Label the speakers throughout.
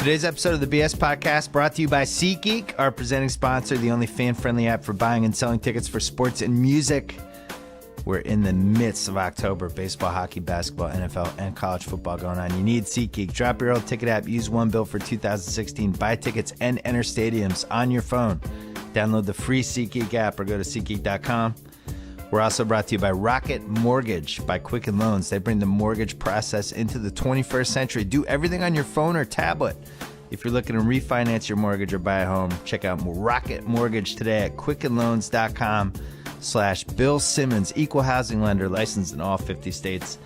Speaker 1: Today's episode of the BS Podcast brought to you by SeatGeek, our presenting sponsor, the only fan-friendly app for buying and selling tickets for sports and music. We're in the midst of October. Baseball, hockey, basketball, NFL, and college football going on. You need SeatGeek. Drop your old ticket app. Use One Bill for 2016. Buy tickets and enter stadiums on your phone. Download the free SeatGeek app or go to SeatGeek.com. We're also brought to you by Rocket Mortgage by Quicken Loans. They bring the mortgage process into the 21st century. Do everything on your phone or tablet. If you're looking to refinance your mortgage or buy a home, check out Rocket Mortgage today at quickenloans.com/Bill Simmons, equal housing lender, licensed in all 50 states.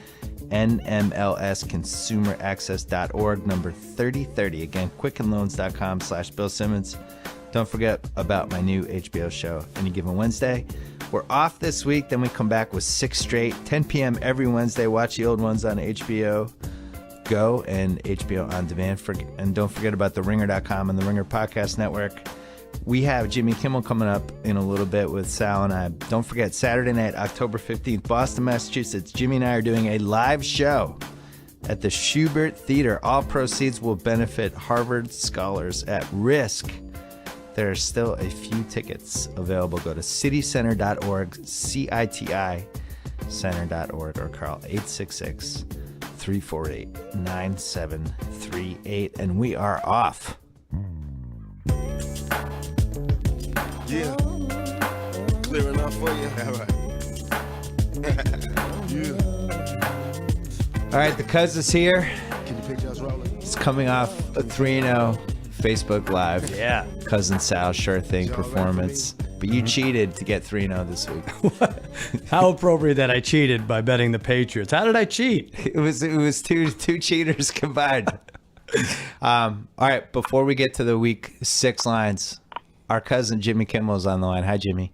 Speaker 1: NMLSconsumeraccess.org, number 3030. Again, quickenloans.com/Bill Simmons. Don't forget about my new HBO show, Any Given Wednesday. We're off this week, then we come back with 6 straight, 10 p.m. every Wednesday. Watch the old ones on HBO Go and HBO On Demand. And don't forget about TheRinger.com and the Ringer Podcast Network. We have Jimmy Kimmel coming up in a little bit with Sal and I. Don't forget, Saturday night, October 15th, Boston, Massachusetts. Jimmy and I are doing a live show at the Schubert Theater. All proceeds will benefit Harvard scholars at risk. There are still a few tickets available. Go to citycenter.org, CITI center.org, or call 866-348-9738. And we are off.
Speaker 2: Yeah. Clear enough for you? All right. Yeah.
Speaker 1: All right, the Cuz is here.
Speaker 2: Can you picture us rolling?
Speaker 1: It's coming off a 3-0 Facebook Live.
Speaker 3: Yeah.
Speaker 1: Cousin Sal Sure Thing performance. But you cheated to get 3-0 this week.
Speaker 3: How appropriate that I cheated by betting the Patriots. How did I cheat?
Speaker 1: It was two cheaters combined. All right, before we get to the week 6 lines, our cousin Jimmy Kimmel's on the line. Hi, Jimmy.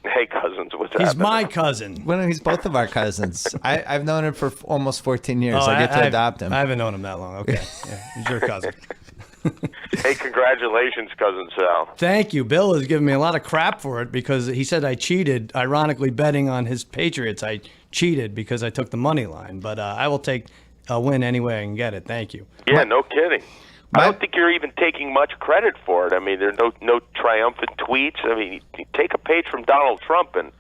Speaker 4: Hey, cousins, what's
Speaker 3: He's
Speaker 4: happening?
Speaker 3: my cousin.
Speaker 1: Well, he's both of our cousins. I've known him for almost 14 years. I get to adopt him.
Speaker 3: I haven't known him that long. Okay. Yeah, he's your cousin.
Speaker 4: Hey, congratulations, cousin Sal.
Speaker 3: Thank you. Bill has given me a lot of crap for it because he said I cheated, ironically betting on his Patriots. I cheated because I took the money line. But I will take a win any way I can get it. Thank you.
Speaker 4: Yeah, no kidding. I don't think you're even taking much credit for it. I mean, there's no triumphant tweets. I mean, you take a page from Donald Trump and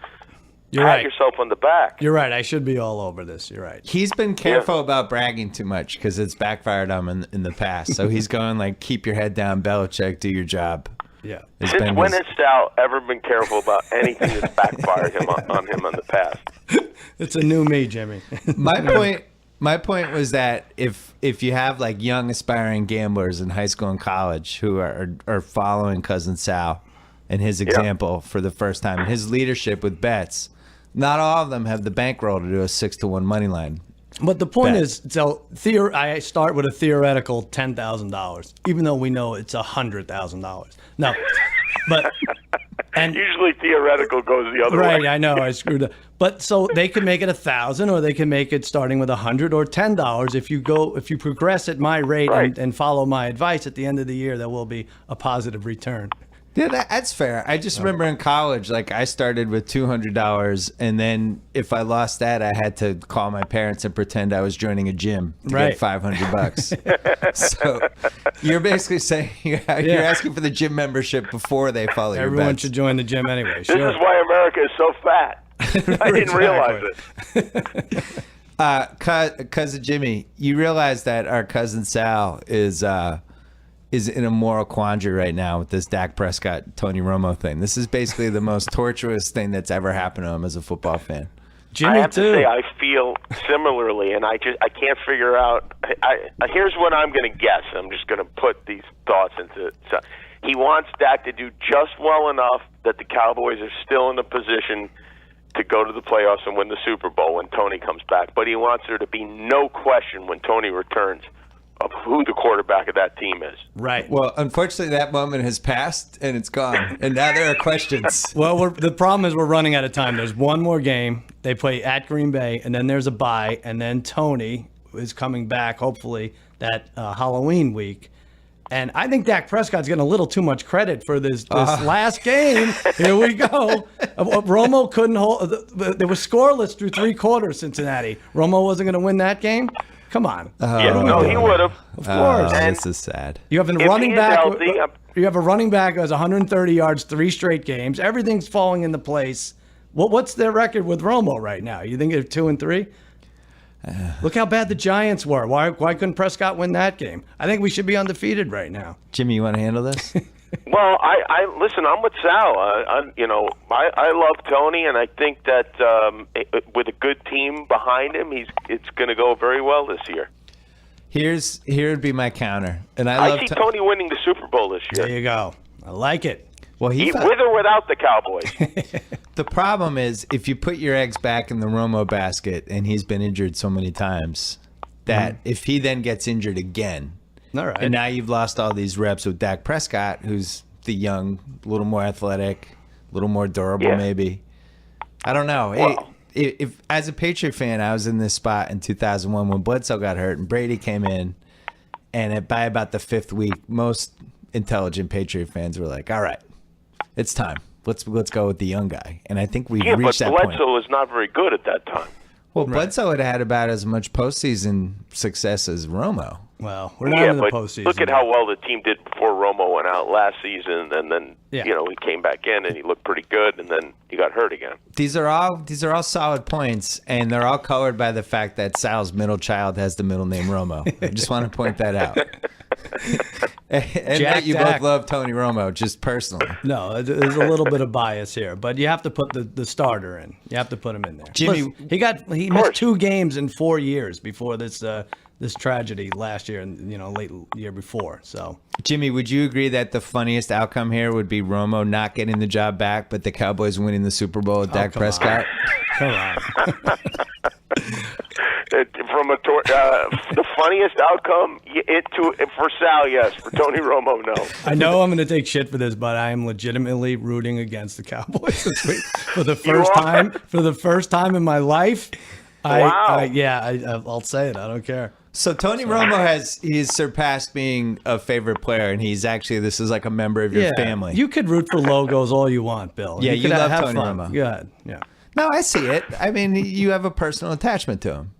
Speaker 4: pat yourself on the back.
Speaker 3: You're right. I should be all over this. You're right.
Speaker 1: He's been careful about bragging too much because it's backfired on him in the past. So he's going like, keep your head down, Belichick, do your job.
Speaker 3: Yeah.
Speaker 4: Since when has Sal ever been careful about anything that's backfired on him in the past?
Speaker 3: It's a new me, Jimmy.
Speaker 1: My point was that if you have like young aspiring gamblers in high school and college who are following Cousin Sal and his example for the first time and his leadership with bets, not all of them have the bankroll to do a 6-to-1 money line.
Speaker 3: But the point is, so I start with a theoretical $10,000, even though we know it's $100,000. No, but and
Speaker 4: usually theoretical goes the other way.
Speaker 3: Right, I know I screwed up. But so they can make it 1,000, or they can make it starting with $100 or $10. If you progress at my rate and follow my advice, at the end of the year there will be a positive return.
Speaker 1: Yeah, that's fair. I just remember in college, like I started with $200, and then if I lost that, I had to call my parents and pretend I was joining a gym to get $500. So you're basically saying you're asking for the gym membership before they follow your bets.
Speaker 3: Everyone should join the gym anyway. Sure.
Speaker 4: This is why America is so fat. I didn't realize it.
Speaker 1: Cousin Jimmy, you realize that our cousin Sal is in a moral quandary right now with this Dak Prescott, Tony Romo thing. This is basically the most tortuous thing that's ever happened to him as a football fan.
Speaker 3: Jimmy,
Speaker 4: I have to say I feel similarly, and I can't figure out. Here's what I'm going to guess. I'm just going to put these thoughts into it. So he wants Dak to do just well enough that the Cowboys are still in a position to go to the playoffs and win the Super Bowl when Tony comes back. But he wants there to be no question when Tony returns of who the quarterback of that team is.
Speaker 3: Right.
Speaker 1: Well, unfortunately, that moment has passed, and it's gone. And now there are questions.
Speaker 3: Well, the problem is we're running out of time. There's one more game. They play at Green Bay, and then there's a bye, and then Tony is coming back, hopefully, that Halloween week. And I think Dak Prescott's getting a little too much credit for this last game. Here we go. Romo couldn't hold. They were scoreless through 3 quarters, Cincinnati. Romo wasn't going to win that game. Come on.
Speaker 4: Yeah, no, he would have.
Speaker 3: Of course.
Speaker 4: And
Speaker 1: this is sad.
Speaker 3: You have a
Speaker 4: if
Speaker 3: running
Speaker 4: he is
Speaker 3: back.
Speaker 4: healthy,
Speaker 3: You have a running back who has 130 yards, 3 straight games. Everything's falling into place. What's their record with Romo right now? You think they're 2-3? Look how bad the Giants were. Why couldn't Prescott win that game? I think we should be undefeated right now.
Speaker 1: Jimmy, you want to handle this?
Speaker 4: Well, I listen. I'm with Sal. I love Tony, and I think that with a good team behind him, it's going to go very well this year.
Speaker 1: Here would be my counter, and
Speaker 4: I see Tony winning the Super Bowl this year.
Speaker 3: There you go. I like it.
Speaker 1: Well,
Speaker 4: with or without the Cowboys.
Speaker 1: The problem is if you put your eggs back in the Romo basket, and he's been injured so many times that if he then gets injured again,
Speaker 3: all right,
Speaker 1: and now you've lost all these reps with Dak Prescott, who's the young, a little more athletic, a little more durable, maybe. I don't know.
Speaker 4: Well,
Speaker 1: If as a Patriot fan, I was in this spot in 2001 when Bledsoe got hurt and Brady came in, and by about the 5th week, most intelligent Patriot fans were like, "All right, it's time. Let's go with the young guy." And I think we've reached that
Speaker 4: but
Speaker 1: point.
Speaker 4: Bledsoe was not very good at that time.
Speaker 1: Well, Bledsoe had about as much postseason success as Romo.
Speaker 3: Well, we're not in the
Speaker 4: but
Speaker 3: postseason.
Speaker 4: look at how well the team did before Romo went out last season, and then he came back in and he looked pretty good, and then he got hurt again.
Speaker 1: These are all solid points, and they're all colored by the fact that Sal's middle child has the middle name Romo. I just want to point that out. And that you both love Tony Romo, just personally.
Speaker 3: No, there's a little bit of bias here, but you have to put the starter in. You have to put him in there.
Speaker 1: Jimmy,
Speaker 3: he missed 2 games in 4 years before this tragedy last year and late year before. So,
Speaker 1: Jimmy, would you agree that the funniest outcome here would be Romo not getting the job back, but the Cowboys winning the Super Bowl with Dak Prescott?
Speaker 3: Come on.
Speaker 4: The funniest outcome, for Sal, yes. For Tony Romo, no.
Speaker 3: I know I'm going to take shit for this, but I am legitimately rooting against the Cowboys this week for the first time. For the first time in my life.
Speaker 4: Wow.
Speaker 3: I'll say it. I don't care.
Speaker 1: So Tony Romo he's surpassed being a favorite player, and this is like a member of your family.
Speaker 3: You could root for logos all you want, Bill.
Speaker 1: Yeah, you love
Speaker 3: have
Speaker 1: Tony
Speaker 3: fun.
Speaker 1: Romo.
Speaker 3: Good. Yeah.
Speaker 1: No, I see it. I mean, you have a personal attachment to him.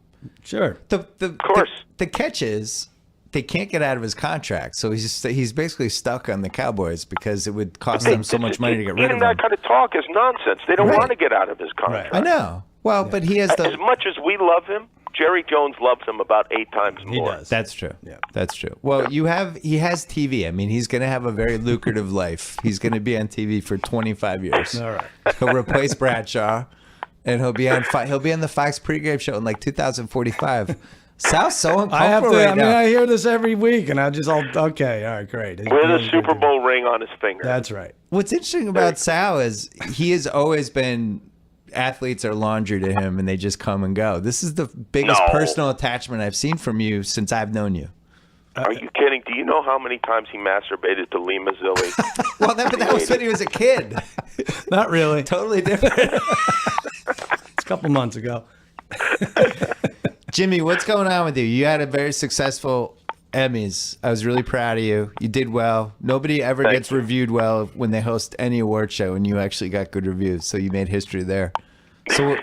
Speaker 3: Sure.
Speaker 1: Of
Speaker 4: course.
Speaker 1: The catch is they can't get out of his contract, so he's basically stuck on the Cowboys because it would cost them so much money to get rid of him.
Speaker 4: Even that kind of talk is nonsense. They don't want to get out of his contract.
Speaker 1: I know. Well, but he has
Speaker 4: as much as we love him, Jerry Jones loves him about 8 times more.
Speaker 3: He does.
Speaker 1: That's true.
Speaker 3: Yeah.
Speaker 1: That's true. Well, he has TV. I mean, he's going to have a very lucrative life. He's going to be on TV for 25 years.
Speaker 3: All right.
Speaker 1: He'll replace Bradshaw, and he'll be on the Fox pregame show in like 2045. Sal's so uncomfortable right now.
Speaker 3: I hear this every week, and okay, all right, great.
Speaker 4: With a Super Bowl ring on his finger.
Speaker 3: That's right.
Speaker 1: What's interesting about Sal is he has always been. Athletes are laundry to him, and they just come and go. This is the biggest personal attachment I've seen from you since I've known you.
Speaker 4: Are you kidding? Do you know how many times he masturbated to Lee Mazzilli?
Speaker 1: Well, that was when he was a kid.
Speaker 3: Not really.
Speaker 1: Totally different.
Speaker 3: It's a couple months ago.
Speaker 1: Jimmy, what's going on with you? You had a very successful Emmys. I was really proud of you. You did well. Nobody ever gets reviewed well when they host any award show, and you actually got good reviews, so you made history there. So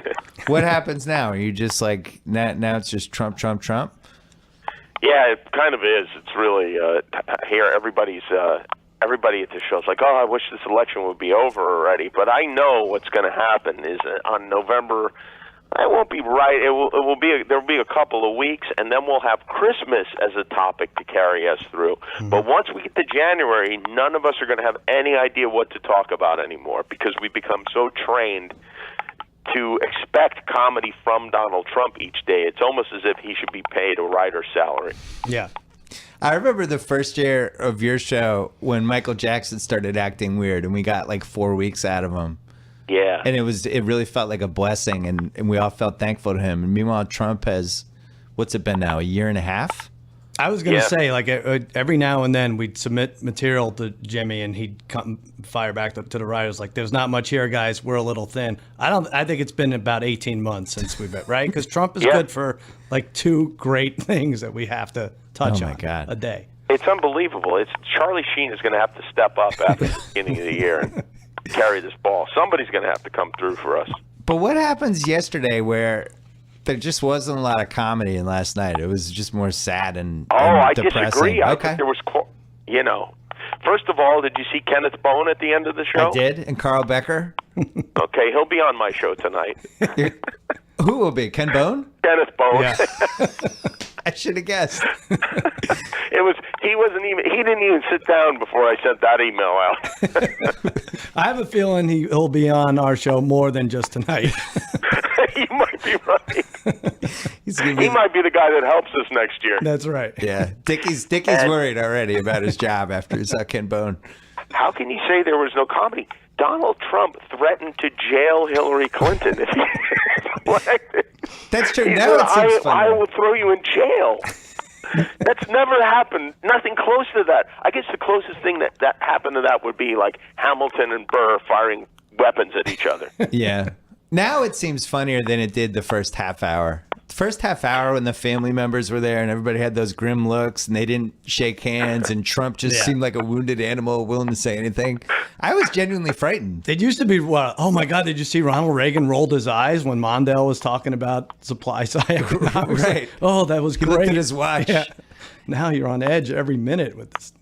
Speaker 1: what happens now? Are you just like, now it's just Trump, Trump, Trump?
Speaker 4: Yeah, it kind of is. It's really here. Everybody at the show is like, "Oh, I wish this election would be over already." But I know what's going to happen is on November. It won't be right. There'll be a couple of weeks, and then we'll have Christmas as a topic to carry us through. Mm-hmm. But once we get to January, none of us are going to have any idea what to talk about anymore because we become so trained to expect comedy from Donald Trump each day. It's almost as if he should be paid a writer's salary.
Speaker 3: Yeah.
Speaker 1: I remember the first year of your show when Michael Jackson started acting weird, and we got like 4 weeks out of him.
Speaker 4: Yeah.
Speaker 1: And it really felt like a blessing, and we all felt thankful to him. And meanwhile, Trump has, what's it been now, a year and a half?
Speaker 3: I was going to say, like, every now and then we'd submit material to Jimmy, and he'd come fire back to the writers like, "There's not much here, guys. We're a little thin." I think it's been about 18 months since we've met, right? Because Trump is good for like 2 great things that we have to touch on a day.
Speaker 4: It's unbelievable. Charlie Sheen is going to have to step up after the beginning of the year and carry this ball. Somebody's going to have to come through for us.
Speaker 1: But what happens yesterday where there just wasn't a lot of comedy in last night. It was just more sad and
Speaker 4: I
Speaker 1: depressing.
Speaker 4: disagree. I
Speaker 1: Okay.
Speaker 4: think there was, first of all, did you see Kenneth Bone at the end of the show?
Speaker 1: I did. And Carl Becker.
Speaker 4: Okay, he'll be on my show tonight.
Speaker 1: Who will be? Ken Bone?
Speaker 4: Kenneth Bone.
Speaker 3: Yeah.
Speaker 1: I should have guessed.
Speaker 4: He didn't even sit down before I sent that email out.
Speaker 3: I have a feeling he'll be on our show more than just tonight.
Speaker 4: You might be right.
Speaker 1: He
Speaker 4: might be the guy that helps us next year.
Speaker 3: That's right.
Speaker 1: Yeah. Dickie's worried already about his job after he saw Ken Bone.
Speaker 4: How can you say there was no comedy? Donald Trump threatened to jail Hillary Clinton if he was elected.
Speaker 1: That's true.
Speaker 4: He
Speaker 1: Now
Speaker 4: said,
Speaker 1: it seems funny.
Speaker 4: I will throw you in jail. That's never happened. Nothing close to that. I guess the closest thing that happened to that would be like Hamilton and Burr firing weapons at each other.
Speaker 1: Yeah. Now it seems funnier than it did the first half hour. The first half hour when the family members were there and everybody had those grim looks and they didn't shake hands and Trump just seemed like a wounded animal willing to say anything. I was genuinely frightened.
Speaker 3: It used to be, oh my God, did you see Ronald Reagan rolled his eyes when Mondale was talking about supply side?
Speaker 1: Right.
Speaker 3: Oh, that was
Speaker 1: He
Speaker 3: great.
Speaker 1: looked at his watch.
Speaker 3: Yeah. Now you're on edge every minute with this.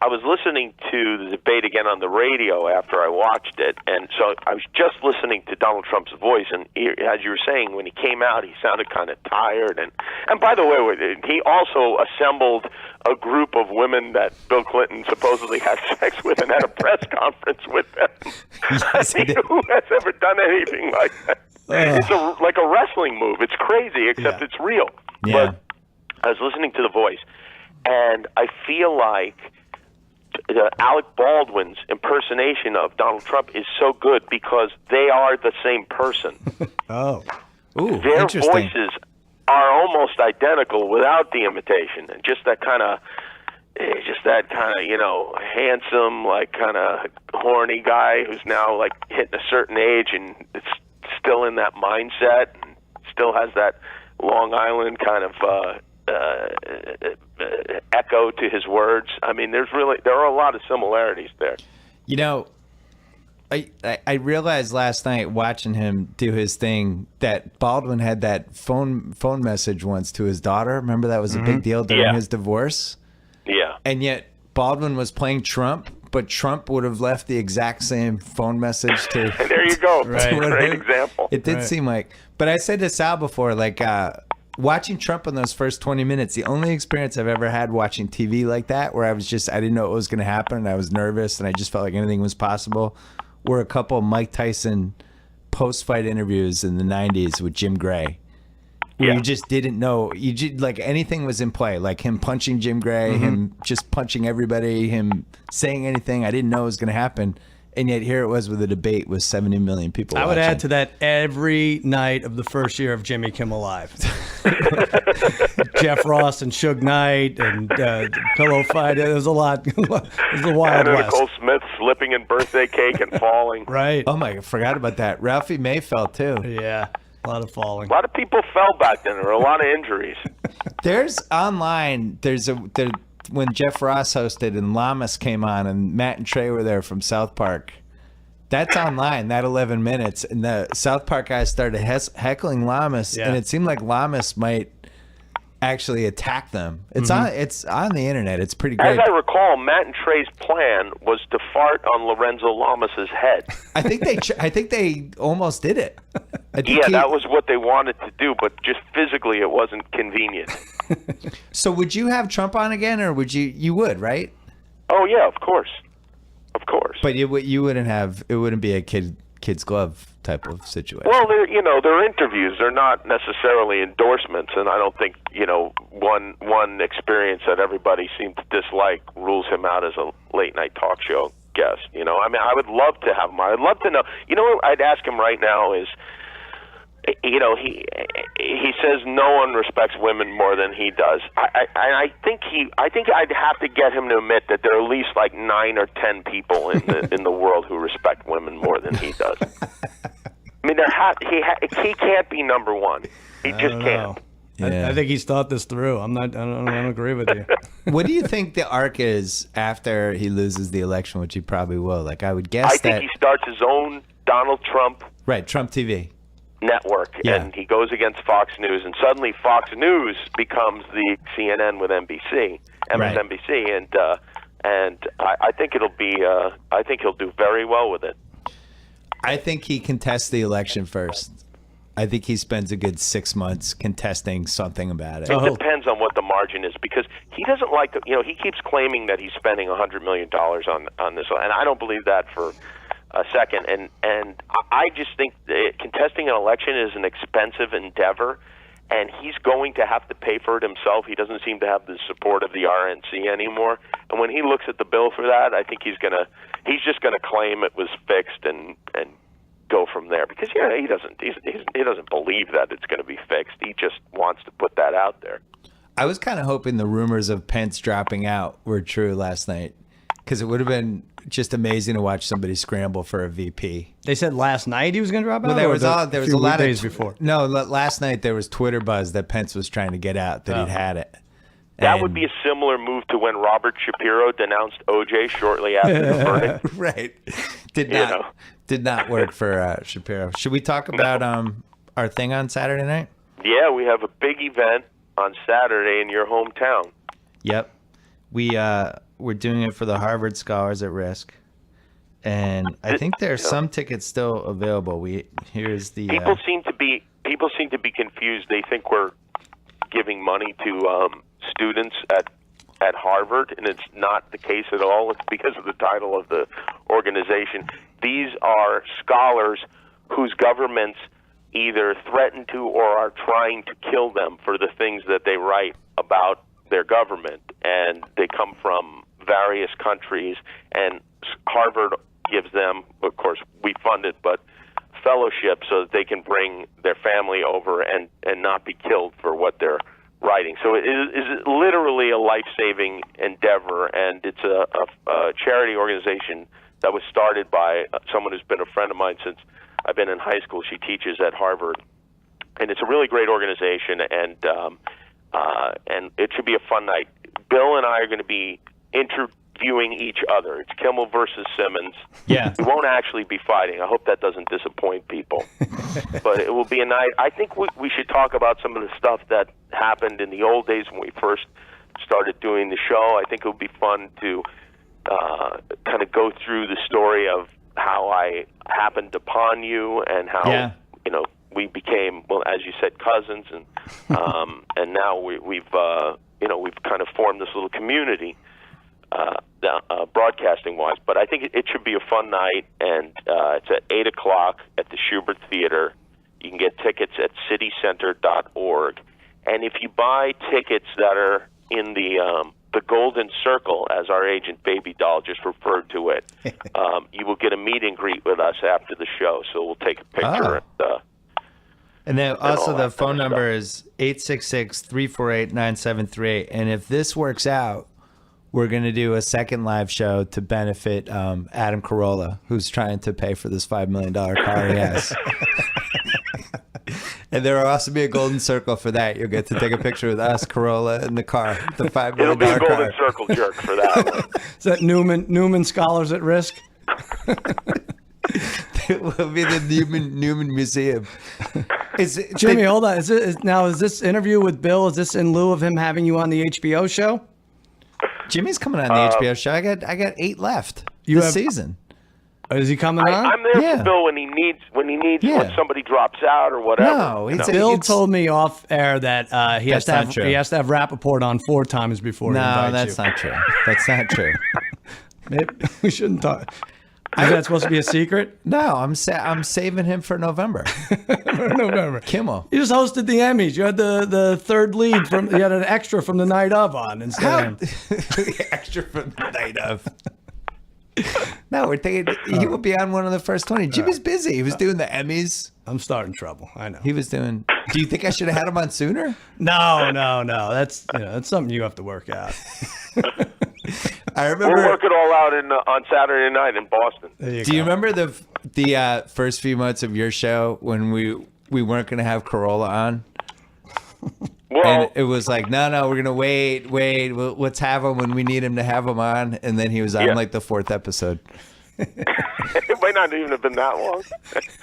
Speaker 4: I was listening to the debate again on the radio after I watched it, and so I was just listening to Donald Trump's voice, and as you were saying, when he came out, he sounded kind of tired, and by the way, he also assembled a group of women that Bill Clinton supposedly had sex with and had a press conference with them.
Speaker 1: Yes, he did.
Speaker 4: Who has ever done anything like that? It's like a wrestling move. It's crazy, except it's real.
Speaker 1: Yeah.
Speaker 4: But I was listening to the voice, and I feel like Alec Baldwin's impersonation of Donald Trump is so good because they are the same person.
Speaker 3: Oh.
Speaker 1: Ooh,
Speaker 4: Their
Speaker 1: interesting.
Speaker 4: voices are almost identical without the imitation, and just that kind of, handsome, like kind of horny guy who's now like hitting a certain age and it's still in that mindset, and still has that Long Island kind of echo to his words. I mean, there are a lot of similarities there.
Speaker 1: You know, I realized last night watching him do his thing that Baldwin had that phone message once to his daughter. Remember that was a big deal during his divorce?
Speaker 4: Yeah.
Speaker 1: And yet Baldwin was playing Trump, but Trump would have left the exact same phone message to
Speaker 4: There you go.
Speaker 3: Right.
Speaker 4: Great example.
Speaker 1: It did seem like, but I said to Sal before, like, watching Trump in those first 20 minutes, the only experience I've ever had watching TV like that, where I didn't know what was going to happen, and I was nervous, and I just felt like anything was possible, were a couple of Mike Tyson post-fight interviews in the 90s with Jim Gray, where you just didn't know, like anything was in play, like him punching Jim Gray, him just punching everybody, him saying anything. I didn't know it was going to happen. And yet here it was with a debate with 70 million people
Speaker 3: I would
Speaker 1: watching.
Speaker 3: add to that every night of the first year of Jimmy Kimmel Live. Jeff Ross and Suge Knight and Pillow Fight. It was a lot. It was the Wild
Speaker 4: And
Speaker 3: West.
Speaker 4: Nicole Smith slipping in birthday cake and falling.
Speaker 3: Right.
Speaker 1: Oh my, I forgot about that. Ralphie May fell too.
Speaker 3: Yeah. A lot of falling.
Speaker 4: A lot of people fell back then. There were a lot of injuries.
Speaker 1: There's when Jeff Ross hosted and Lamas came on and Matt and Trey were there from South Park. That's online, that 11 minutes. And the South Park guys started heckling Lamas, and it seemed like Lamas might actually attack them. It's on the internet. It's pretty great.
Speaker 4: As I recall, Matt and Trey's plan was to fart on Lorenzo Lamas' head.
Speaker 1: I think they almost did it.
Speaker 4: That was what they wanted to do, but just physically it wasn't convenient.
Speaker 1: So would you have Trump on again, or would you? You would, right?
Speaker 4: Oh yeah, of course.
Speaker 1: But you wouldn't have. It wouldn't be a kid's glove type of situation.
Speaker 4: Well, they're interviews. They're not necessarily endorsements, and I don't think one experience that everybody seemed to dislike rules him out as a late night talk show guest. I mean, I would love to have him. I'd love to know. What I'd ask him right now is, he says no one respects women more than he does. I think I'd have to get him to admit that there are at least like 9 or 10 people in the world who respect women more than he does. I mean, he can't be number one. He just can't.
Speaker 1: Yeah.
Speaker 3: I think he's thought this through. I don't agree with you.
Speaker 1: What do you think the arc is after he loses the election, which he probably will? Like, I would guess
Speaker 4: I think he starts his own Donald Trump.
Speaker 1: Right, Trump TV.
Speaker 4: network,
Speaker 1: Yeah.
Speaker 4: and he goes against Fox News, and suddenly Fox News becomes the CNN with MSNBC, and I think it'll be. I think he'll do very well with it.
Speaker 1: I think he contests the election first. I think he spends a good 6 months contesting something about it.
Speaker 4: It depends on what the margin is, because he doesn't like to, he keeps claiming that he's spending $100 million on this, and I don't believe that for a second. And I just think that contesting an election is an expensive endeavor, and he's going to have to pay for it himself. He doesn't seem to have the support of the RNC anymore. And when he looks at the bill for that, I think he's just gonna claim it was fixed and go from there, because he doesn't believe that it's going to be fixed. He just wants to put that out there.
Speaker 1: I was kind of hoping the rumors of Pence dropping out were true last night, because it would have been just amazing to watch somebody scramble for a VP.
Speaker 3: They said last night he was going to drop out.
Speaker 1: Well, there was a lot of
Speaker 3: days before.
Speaker 1: No, last night there was Twitter buzz that Pence was trying to get out, that he'd had it.
Speaker 4: That would be a similar move to when Robert Shapiro denounced OJ shortly after the verdict.
Speaker 1: Right. Did not work for Shapiro. Should we talk about our thing on Saturday night?
Speaker 4: Yeah, we have a big event on Saturday in your hometown.
Speaker 1: Yep. We're doing it for the Harvard Scholars at Risk. And I think there are some tickets still available. Here's the
Speaker 4: people seem to be confused. They think we're giving money to students at Harvard, and it's not the case at all. It's because of the title of the organization. These are scholars whose governments either threaten to or are trying to kill them for the things that they write about their government, and they come from various countries, and Harvard gives them, of course, we fund it, but fellowship so that they can bring their family over and not be killed for what they're writing. So it is literally a life-saving endeavor, and it's a charity organization that was started by someone who's been a friend of mine since I've been in high school. She teaches at Harvard, and it's a really great organization, and it should be a fun night. Bill and I are going to be interviewing each other. It's Kimmel versus Simmons.
Speaker 1: Yeah.
Speaker 4: We won't actually be fighting. I hope that doesn't disappoint people. But it will be a night. I think we should talk about some of the stuff that happened in the old days when we first started doing the show. I think it would be fun to kind of go through the story of how I happened upon you and how we became, well, as you said, cousins, and now we've kind of formed this little community, broadcasting wise. But I think it should be a fun night, and it's at 8:00 at the Schubert Theater. You can get tickets at citycenter.org, and if you buy tickets that are in the Golden Circle, as our agent Baby Doll just referred to it, you will get a meet and greet with us after the show. So we'll take a picture.
Speaker 1: And then also the phone number is 866-348-9738. And if this works out, we're going to do a second live show to benefit Adam Carolla, who's trying to pay for this $5 million car he has. And there will also be a golden circle for that. You'll get to take a picture with us, Carolla, in the car, the $5 million car.
Speaker 4: It'll be a golden circle jerk for that one.
Speaker 3: Is that Newman Scholars at Risk?
Speaker 1: It will be the Newman Museum.
Speaker 3: Jimmy, hold on. Is this interview with Bill, is this in lieu of him having you on the HBO show?
Speaker 1: Jimmy's coming on the HBO show. I got 8 left this season.
Speaker 3: Is he coming on?
Speaker 4: I'm there for Bill when he needs when somebody drops out or whatever.
Speaker 1: No,
Speaker 3: Bill told me off air that he has to have Rappaport on 4 times before he invites you.
Speaker 1: No, that's not true. That's not true.
Speaker 3: Maybe we shouldn't talk. Is that supposed to be a secret?
Speaker 1: No, I'm saving him for November.
Speaker 3: For November.
Speaker 1: Kimmel.
Speaker 3: You just hosted the Emmys. You had the third lead you had an extra from the night of on instead of him.
Speaker 1: Extra from the night of. No, we're thinking he will be on one of the first 20. Jimmy's busy. He was doing the Emmys.
Speaker 3: I'm starting trouble. I know.
Speaker 1: He was doing. Do you think I should have had him on sooner?
Speaker 3: No. That's something you have to work out.
Speaker 1: I remember.
Speaker 4: We'll work it all out on Saturday night in Boston.
Speaker 1: Do you remember the first few months of your show when we weren't going to have Carolla on?
Speaker 4: Well,
Speaker 1: and it was like, no, we're gonna wait. Let's have him when we need him to have him on. And then he was on like the 4th episode.
Speaker 4: It might not even have been that long.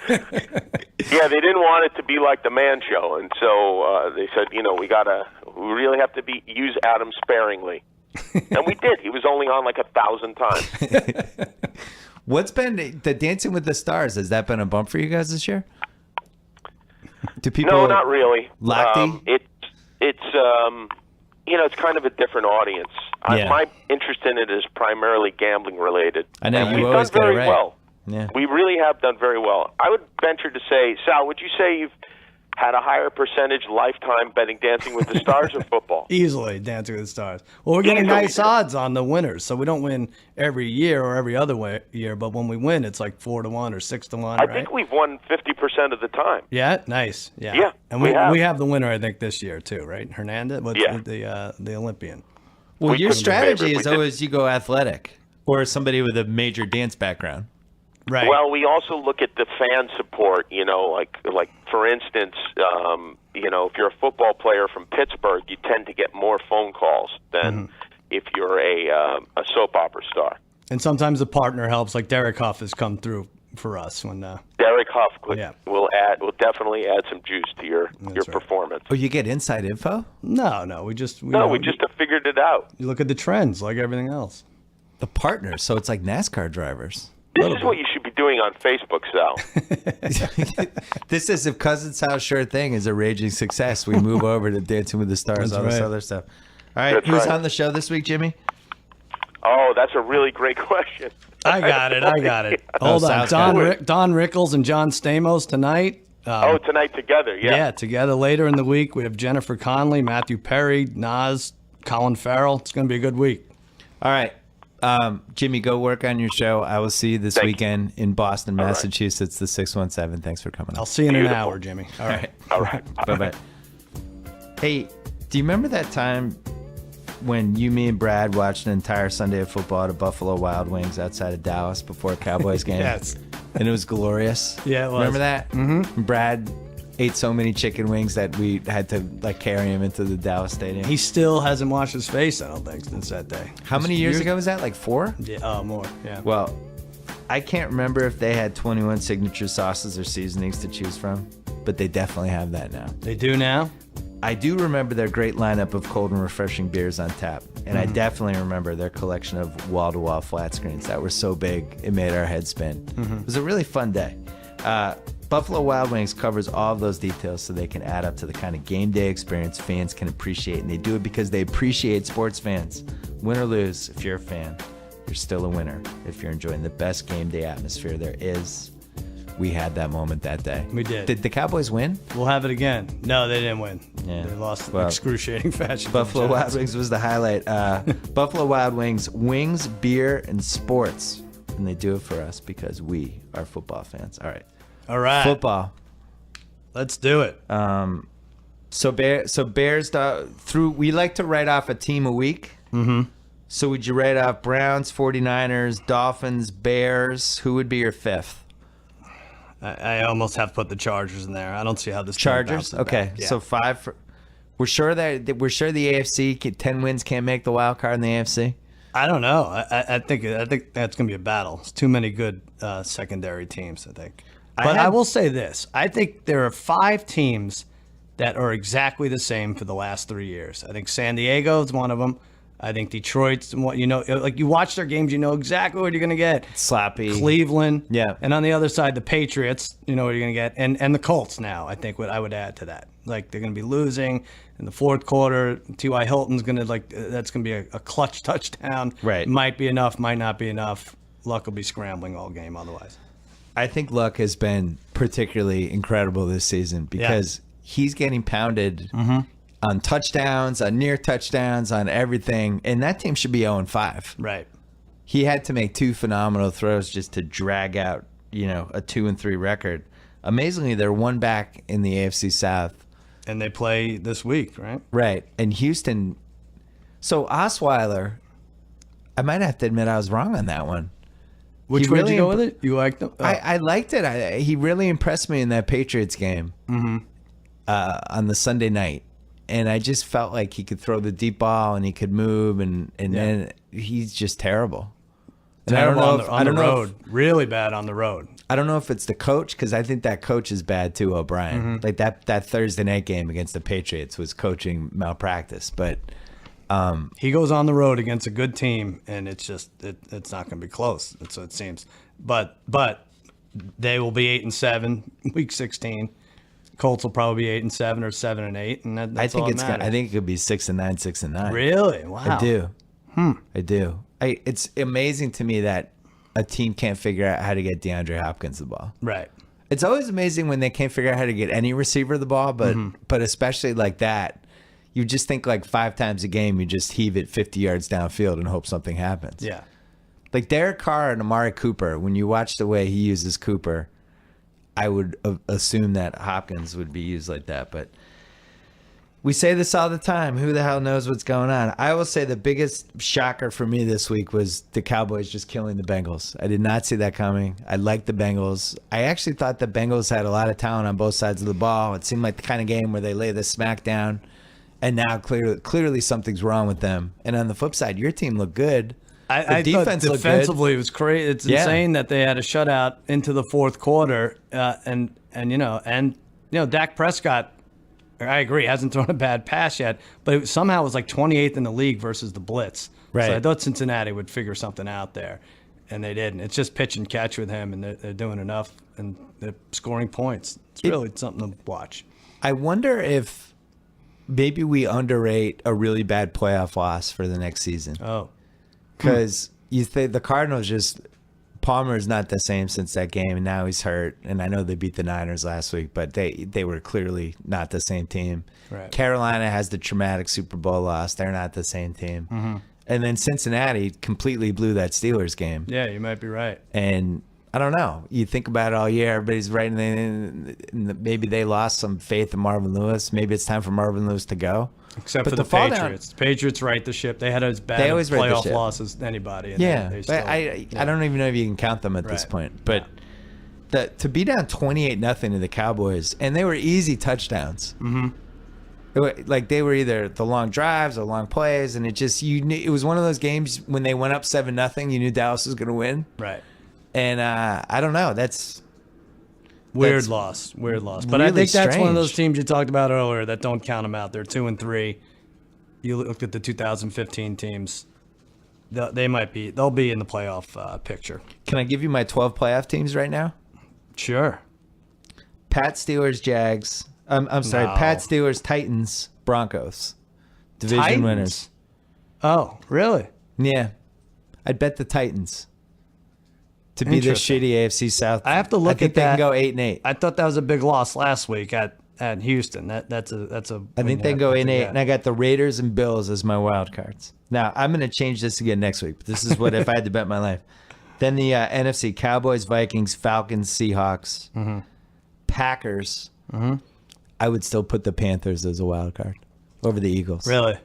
Speaker 4: Yeah, they didn't want it to be like the Man Show, and so they said, we really have to use Adam sparingly, and we did. He was only on like 1,000 times.
Speaker 1: What's been the Dancing with the Stars? Has that been a bump for you guys this year? Do people?
Speaker 4: No, not really.
Speaker 1: Lacty?
Speaker 4: It's kind of a different audience.
Speaker 1: Yeah.
Speaker 4: My interest in it is primarily gambling related.
Speaker 1: I know,
Speaker 4: and
Speaker 1: you
Speaker 4: we've
Speaker 1: always
Speaker 4: done
Speaker 1: get it
Speaker 4: very
Speaker 1: right.
Speaker 4: well.
Speaker 1: Yeah.
Speaker 4: We really have done very well. I would venture to say, Sal, would you say you've had a higher percentage lifetime betting Dancing with the Stars or football?
Speaker 3: Easily Dancing with the Stars. Well, we're getting nice odds on the winners, so we don't win every year or every other year, but when we win, it's like 4-1 or 6-1.
Speaker 4: I think we've won 50% of the time.
Speaker 3: Yeah, nice. Yeah,
Speaker 4: Yeah,
Speaker 3: and
Speaker 4: we have.
Speaker 3: we have the winner, I think, this year too, right? Hernandez,
Speaker 4: Yeah.
Speaker 3: the Olympian.
Speaker 1: Well, your
Speaker 4: couldn't be
Speaker 1: strategy
Speaker 4: favored.
Speaker 1: is
Speaker 4: We did-
Speaker 1: always you go athletic or somebody with a major dance background.
Speaker 3: Right.
Speaker 4: Well, we also look at the fan support. Like for instance, if you're a football player from Pittsburgh, you tend to get more phone calls than if you're a soap opera star.
Speaker 3: And sometimes the partner helps, like Derek Huff has come through for us when.
Speaker 4: Derek Huff
Speaker 3: Yeah.
Speaker 4: will definitely add some juice to your
Speaker 3: right.
Speaker 4: performance.
Speaker 1: Oh, you get inside info?
Speaker 3: No, we just
Speaker 4: We just have figured it out.
Speaker 3: you look at the trends like everything else.
Speaker 1: The partners, so it's like NASCAR drivers.
Speaker 4: This is what you should be doing on Facebook, Sal.
Speaker 1: This is if Cousin Sal's sure thing is a raging success. We move over to Dancing with the Stars,
Speaker 3: That's
Speaker 1: all this
Speaker 3: right.
Speaker 1: other stuff. All right,
Speaker 4: That's
Speaker 1: who's
Speaker 4: right.
Speaker 1: on the show this week, Jimmy?
Speaker 4: Oh, that's a really great question.
Speaker 3: I got it. Hold on.
Speaker 1: Sal's got it.
Speaker 3: Don Rickles and John Stamos tonight.
Speaker 4: Tonight together,
Speaker 3: Yeah, together later in the week. We have Jennifer Connelly, Matthew Perry, Nas, Colin Farrell. It's going to be a good week.
Speaker 1: All right. Jimmy, go work on your show. I will see you this
Speaker 4: Thank you.
Speaker 1: weekend in Boston,
Speaker 4: right.
Speaker 1: Massachusetts, the 617. Thanks for coming
Speaker 3: I'll
Speaker 1: on.
Speaker 3: see you in an
Speaker 4: Beautiful.
Speaker 3: hour, Jimmy. All right.
Speaker 4: All right.
Speaker 1: Bye-bye. Hey, do you remember that time when you, me, and Brad watched an entire Sunday of football at a Buffalo Wild Wings outside of Dallas before a Cowboys game?
Speaker 3: Yes.
Speaker 1: And it was glorious.
Speaker 3: Yeah, it was.
Speaker 1: Remember that? Mm-hmm. Brad ate so many chicken wings that we had to carry him into the Dallas Stadium.
Speaker 3: He still hasn't washed his face, I don't think, since that day.
Speaker 1: How many years ago was that? Like 4?
Speaker 3: Yeah, more. Yeah.
Speaker 1: Well, I can't remember if they had 21 signature sauces or seasonings to choose from, but they definitely have that now.
Speaker 3: They do now?
Speaker 1: I do remember their great lineup of cold and refreshing beers on tap, and I definitely remember their collection of wall-to-wall flat screens that were so big it made our head spin. It was a really fun day. Buffalo Wild Wings covers all of those details so they can add up to the kind of game day experience fans can appreciate, and they do it because they appreciate sports fans. Win or lose, if you're a fan, you're still a winner. If you're enjoying the best game day atmosphere there is, we had that moment that day.
Speaker 3: We did.
Speaker 1: Did the Cowboys win?
Speaker 3: We'll have it again. No, they didn't win.
Speaker 1: Yeah.
Speaker 3: They lost in
Speaker 1: Well,
Speaker 3: excruciating fashion. to the
Speaker 1: Buffalo
Speaker 3: Giants.
Speaker 1: Wild Wings was the highlight. Buffalo Wild Wings, wings, beer, and sports. And they do it for us because we are football fans. All right.
Speaker 3: All right.
Speaker 1: Football.
Speaker 3: Let's do it.
Speaker 1: So Bears we like to write off a team a week. Mm-hmm. So would you write off Browns, 49ers, Dolphins, Bears? Who would be your fifth?
Speaker 3: I almost have to put the Chargers in there. I don't see how this team
Speaker 1: Chargers?
Speaker 3: bounces
Speaker 1: Okay.
Speaker 3: back. Yeah.
Speaker 1: So 5 we're sure the AFC 10 wins can't make the wild card in the AFC?
Speaker 3: I don't know. I think that's going to be a battle. It's too many good secondary teams, I think. But I will say this. I think there are 5 teams that are exactly the same for the last 3 years. I think San Diego is one of them. I think Detroit's one. Like you watch their games, you know exactly what you're going to get.
Speaker 1: Sloppy.
Speaker 3: Cleveland.
Speaker 1: Yeah.
Speaker 3: And on the other side, the Patriots, you know what you're going to get. And the Colts now, I think what I would add to that. Like they're going to be losing in the fourth quarter. T.Y. Hilton's going to that's going to be a clutch touchdown.
Speaker 1: Right.
Speaker 3: Might be enough, might not be enough. Luck will be scrambling all game otherwise.
Speaker 1: I think Luck has been particularly incredible this season because he's getting pounded on touchdowns, on near touchdowns, on everything. And that team should be 0-5.
Speaker 3: Right.
Speaker 1: He had to make 2 phenomenal throws just to drag out, a 2-3 record. Amazingly, they're 1 back in the AFC South.
Speaker 3: And they play this week, right?
Speaker 1: Right. And Houston. So Osweiler, I might have to admit I was wrong on that one.
Speaker 3: Which
Speaker 1: He
Speaker 3: way
Speaker 1: really
Speaker 3: did you go with it? You liked them? Oh.
Speaker 1: I liked it. He really impressed me in that Patriots game on the Sunday night. And I just felt like he could throw the deep ball and he could move. And then he's just terrible. And I don't know if,
Speaker 3: on the road. Really bad on the road.
Speaker 1: I don't know if it's the coach, because I think that coach is bad too, O'Brien. Like that Thursday night game against the Patriots was coaching malpractice. But
Speaker 3: he goes on the road against a good team, and it's just it's not going to be close. That's what it seems. But they will be 8-7 week 16. Colts will probably be 8-7 or 7-8, and that's all that matters.
Speaker 1: I think it could be 6-9, 6-9.
Speaker 3: Really? Wow.
Speaker 1: I do. I do. It's amazing to me that a team can't figure out how to get DeAndre Hopkins the ball.
Speaker 3: Right.
Speaker 1: It's always amazing when they can't figure out how to get any receiver the ball, but especially like that, you just think like 5 times a game you just heave it 50 yards downfield and hope something happens.
Speaker 3: Yeah.
Speaker 1: Like Derek Carr and Amari Cooper, when you watch the way he uses Cooper, I would assume that Hopkins would be used like that. But we say this all the time. Who the hell knows what's going on? I will say the biggest shocker for me this week was the Cowboys just killing the Bengals. I did not see that coming. I like the Bengals. I actually thought the Bengals had a lot of talent on both sides of the ball. It seemed like the kind of game where they lay the smack down, and now clearly something's wrong with them. And on the flip side, your team looked good.
Speaker 3: I thought defensively it was crazy. It's insane that they had a shutout into the fourth quarter, and Dak Prescott. I agree, hasn't thrown a bad pass yet, but it somehow was like 28th in the league versus the blitz.
Speaker 1: Right.
Speaker 3: So I thought Cincinnati would figure something out there, and they didn't. It's just pitch and catch with him, and they're doing enough, and they're scoring points. It's really something to watch.
Speaker 1: I wonder if maybe we underrate a really bad playoff loss for the next season.
Speaker 3: Oh.
Speaker 1: Because you think the Cardinals just Palmer is not the same since that game, and now he's hurt. And I know they beat the Niners last week, but they were clearly not the same team.
Speaker 3: Right.
Speaker 1: Carolina has the traumatic Super Bowl loss; they're not the same team. And then Cincinnati completely blew that Steelers game.
Speaker 3: Yeah, you might be right.
Speaker 1: And I don't know. You think about it all year. Everybody's writing in. Maybe they lost some faith in Marvin Lewis. Maybe it's time for Marvin Lewis to go.
Speaker 3: Except for the Patriots. The Patriots right the ship. They had as bad playoff loss as anybody. And
Speaker 1: yeah, but I don't even know if you can count them at this point. But to be down 28-0 to the Cowboys, and they were easy touchdowns. Like they were either the long drives or long plays, and it was one of those games when they went up 7-0, you knew Dallas was going to win.
Speaker 3: Right.
Speaker 1: And I don't know. That's
Speaker 3: weird loss. But
Speaker 1: really
Speaker 3: I think that's one of
Speaker 1: strange.
Speaker 3: those teams you talked about earlier that don't count them out. They're 2-3. You looked at the 2015 teams. They'll be in the playoff picture.
Speaker 1: Can I give you my 12 playoff teams right now?
Speaker 3: Sure.
Speaker 1: Pat, Steelers, Jags. I'm sorry.
Speaker 3: No.
Speaker 1: Pat, Steelers, Titans, Broncos. Division
Speaker 3: Titans?
Speaker 1: winners.
Speaker 3: Oh, really?
Speaker 1: Yeah. I'd bet the Titans to be the
Speaker 3: Interesting.
Speaker 1: shitty AFC South.
Speaker 3: I have to look
Speaker 1: I think
Speaker 3: at
Speaker 1: they
Speaker 3: that.
Speaker 1: can go 8-8.
Speaker 3: I thought that was a big loss last week at Houston. That's a.
Speaker 1: I think they can go 8-8, and I got the Raiders and Bills as my wild cards. Now I'm going to change this again next week. But this is what if I had to bet my life. Then the NFC: Cowboys, Vikings, Falcons, Seahawks, Packers. I would still put the Panthers as a wild card over the Eagles.
Speaker 3: Really?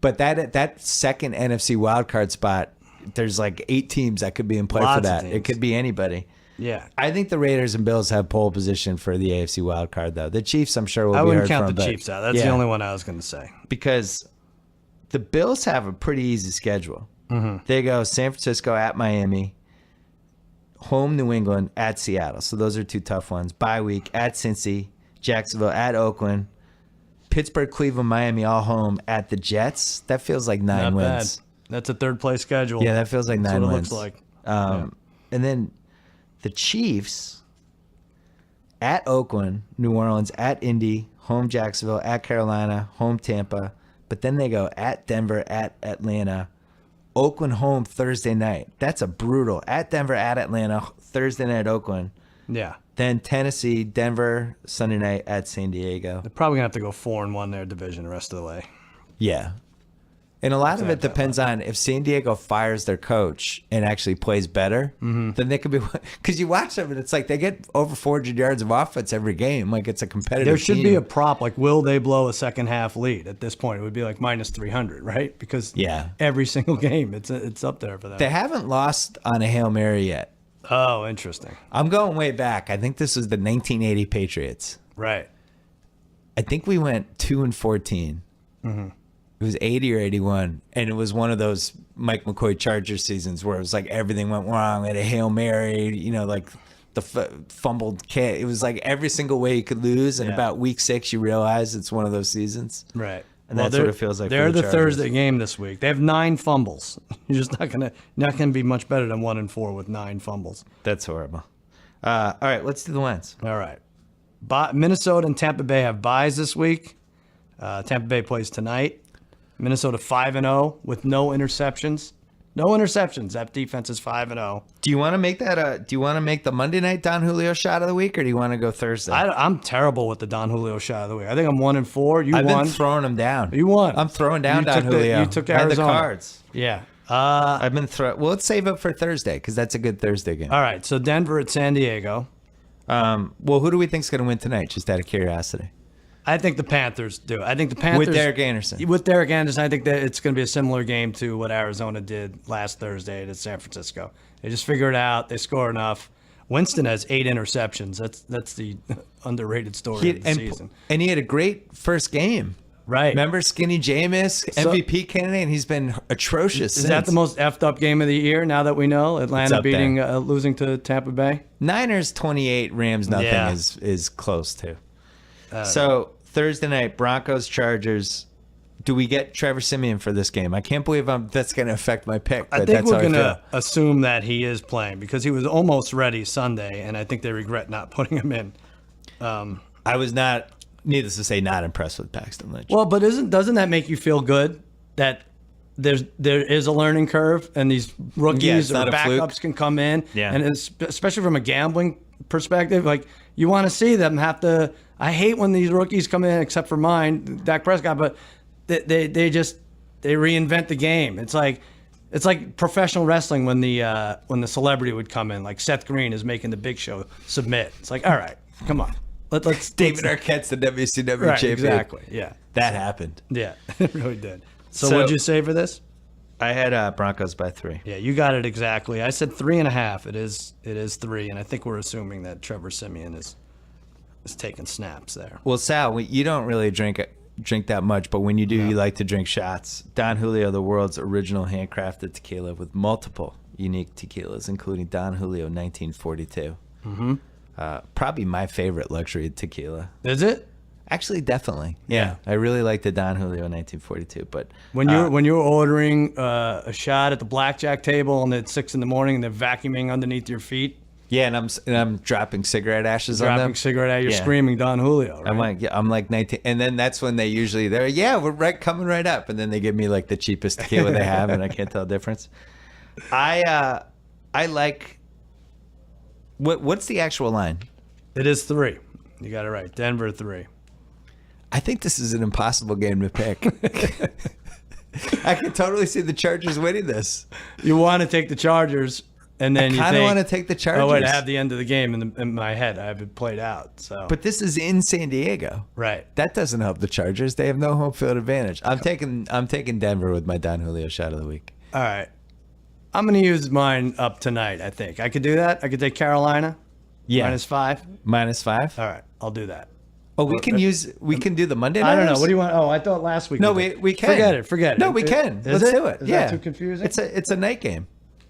Speaker 1: But that second NFC wild card spot, there's like 8 teams that could be in play
Speaker 3: Lots
Speaker 1: for
Speaker 3: of
Speaker 1: that.
Speaker 3: teams.
Speaker 1: It could be anybody.
Speaker 3: Yeah.
Speaker 1: I think the Raiders and Bills have pole position for the AFC wild card, though. The Chiefs, I'm sure, will
Speaker 3: I
Speaker 1: be
Speaker 3: wouldn't
Speaker 1: heard
Speaker 3: count
Speaker 1: from,
Speaker 3: the
Speaker 1: but
Speaker 3: Chiefs out. That's
Speaker 1: yeah,
Speaker 3: the only one I was going to say.
Speaker 1: because the Bills have a pretty easy schedule. They go San Francisco at Miami, home New England at Seattle. So those are 2 tough ones. Bye week at Cincy, Jacksonville at Oakland, Pittsburgh, Cleveland, Miami all home at the Jets. That feels like 9
Speaker 3: Not
Speaker 1: wins.
Speaker 3: bad. That's a third place schedule.
Speaker 1: Yeah, that feels like
Speaker 3: That's
Speaker 1: 9
Speaker 3: what it
Speaker 1: wins.
Speaker 3: looks like.
Speaker 1: And then the Chiefs at Oakland, New Orleans, at Indy, home Jacksonville, at Carolina, home Tampa. But then they go at Denver, at Atlanta, Oakland home Thursday night. That's a brutal. At Denver, at Atlanta, Thursday night, Oakland.
Speaker 3: Yeah.
Speaker 1: Then Tennessee, Denver, Sunday night at San Diego.
Speaker 3: They're probably going to have to go 4-1 their division the rest of the way.
Speaker 1: Yeah. And a lot of it depends on if San Diego fires their coach and actually plays better, then they could be, because you watch them and it's like they get over 400 yards of offense every game. Like it's a competitive
Speaker 3: There should
Speaker 1: team.
Speaker 3: be a prop, like will they blow a second half lead? At this point, it would be like minus 300, right? Because every single game, it's up there for them.
Speaker 1: They haven't lost on a Hail Mary yet.
Speaker 3: Oh, interesting.
Speaker 1: I'm going way back. I think this was the 1980 Patriots.
Speaker 3: Right.
Speaker 1: I think we went 2-14. It was 80 or 81, and it was one of those Mike McCoy Charger seasons where it was like everything went wrong. They had a Hail Mary, like the fumbled kid. It was like every single way you could lose, and about week 6 you realize it's one of those seasons.
Speaker 3: Right.
Speaker 1: And that's what it feels like.
Speaker 3: They're
Speaker 1: for the
Speaker 3: the
Speaker 1: Chargers.
Speaker 3: Thursday game this week. They have 9 fumbles. You're just not gonna be much better than 1-4 with 9 fumbles.
Speaker 1: That's horrible. All right, let's do the lines.
Speaker 3: All right. Minnesota and Tampa Bay have byes this week. Tampa Bay plays tonight. Minnesota 5-0 with no interceptions. No interceptions. That defense is 5-0.
Speaker 1: Do you want to make that? Do you want to make the Monday night Don Julio shot of the week, or do you want to go Thursday?
Speaker 3: I'm terrible with the Don Julio shot of the week. I think I'm 1-4.
Speaker 1: I've
Speaker 3: won.
Speaker 1: been throwing him down.
Speaker 3: You won.
Speaker 1: I'm throwing down
Speaker 3: You
Speaker 1: Don
Speaker 3: took the-
Speaker 1: Julio.
Speaker 3: you took
Speaker 1: I had the
Speaker 3: Arizona.
Speaker 1: cards.
Speaker 3: Yeah.
Speaker 1: I've been throwing. Well, let's save it for Thursday because that's a good Thursday game.
Speaker 3: All right. So Denver at San Diego.
Speaker 1: Well, who do we think's going to win tonight? Just out of curiosity.
Speaker 3: I think the Panthers do. I think the Panthers
Speaker 1: With Derek Anderson.
Speaker 3: With Derek Anderson, I think that it's going to be a similar game to what Arizona did last Thursday to San Francisco. They just figure it out. They score enough. Winston has 8 interceptions. That's the underrated story of the season.
Speaker 1: And he had a great first game.
Speaker 3: Right.
Speaker 1: Remember Skinny Jameis, MVP candidate, and he's been atrocious.
Speaker 3: Is that the most effed up game of the year? Now that we know Atlanta
Speaker 1: up there.
Speaker 3: losing to Tampa Bay.
Speaker 1: Niners 28, Rams nothing
Speaker 3: Yeah.
Speaker 1: is close to. So Thursday night, Broncos Chargers. Do we get Trevor Siemian for this game? I can't believe that's going to affect my pick. But
Speaker 3: I think
Speaker 1: that's
Speaker 3: we're
Speaker 1: how
Speaker 3: going
Speaker 1: I
Speaker 3: to
Speaker 1: feel.
Speaker 3: assume that he is playing because he was almost ready Sunday, and I think they regret not putting him in.
Speaker 1: I was not, needless to say, not impressed with Paxton Lynch.
Speaker 3: Well, but doesn't that make you feel good that there is a learning curve and these
Speaker 1: Yeah, it's
Speaker 3: rookies or
Speaker 1: not a fluke.
Speaker 3: backups can come in,
Speaker 1: Yeah.
Speaker 3: and especially from a gambling perspective, like you want to see them have to. I hate when these rookies come in, except for mine, Dak Prescott, but they reinvent the game. It's like professional wrestling when the celebrity would come in, like Seth Green is making the Big Show submit. It's like, all right, come on, let's
Speaker 1: David Arquette's the WCW
Speaker 3: right,
Speaker 1: champion.
Speaker 3: exactly, yeah,
Speaker 1: That happened.
Speaker 3: yeah, it really did. So
Speaker 1: So-
Speaker 3: what'd you say for this?
Speaker 1: I had Broncos by 3.
Speaker 3: Yeah, you got it exactly. I said 3.5. It is 3, and I think we're assuming that Trevor Siemian is taking snaps there.
Speaker 1: Well, Sal, you don't really drink that much, but when you do, you like to drink shots. Don Julio, the world's original handcrafted tequila with multiple unique tequilas, including Don Julio 1942. Mm-hmm. Probably my favorite luxury tequila.
Speaker 3: Is it?
Speaker 1: Actually, definitely.
Speaker 3: Yeah.
Speaker 1: I really like the Don Julio 1942. But
Speaker 3: When you're ordering a shot at the blackjack table and it's 6 a.m. and they're vacuuming underneath your feet,
Speaker 1: yeah, and I'm dropping cigarette ashes on them.
Speaker 3: dropping cigarette out, you're
Speaker 1: Yeah.
Speaker 3: screaming Don Julio. Right?
Speaker 1: I'm like 19, and then that's when we're coming right up, and then they give me like the cheapest tequila they have, and I can't tell the difference. I like what's the actual line?
Speaker 3: It is 3. You got it right. Denver 3.
Speaker 1: I think this is an impossible game to pick. I can totally see the Chargers winning this.
Speaker 3: You want to take the Chargers, and then
Speaker 1: I
Speaker 3: you
Speaker 1: kind of
Speaker 3: think,
Speaker 1: want to take the Chargers.
Speaker 3: oh wait, I have the end of the game in my head. I have it played out. So,
Speaker 1: But this is in San Diego.
Speaker 3: right.
Speaker 1: That doesn't help the Chargers. They have no home field advantage. I'm taking Denver with my Don Julio shot of the week.
Speaker 3: All right. I'm going to use mine up tonight, I think. I could do that. I could take Carolina.
Speaker 1: Yeah.
Speaker 3: -5.
Speaker 1: -5.
Speaker 3: All right. I'll do that.
Speaker 1: Oh, we can do the Monday night.
Speaker 3: I don't know. What do you want? Oh, I thought last week.
Speaker 1: No,
Speaker 3: did.
Speaker 1: we can.
Speaker 3: Forget it.
Speaker 1: No, we can.
Speaker 3: Is
Speaker 1: Let's
Speaker 3: it?
Speaker 1: do it.
Speaker 3: Is
Speaker 1: yeah.
Speaker 3: that too confusing?
Speaker 1: It's a night game.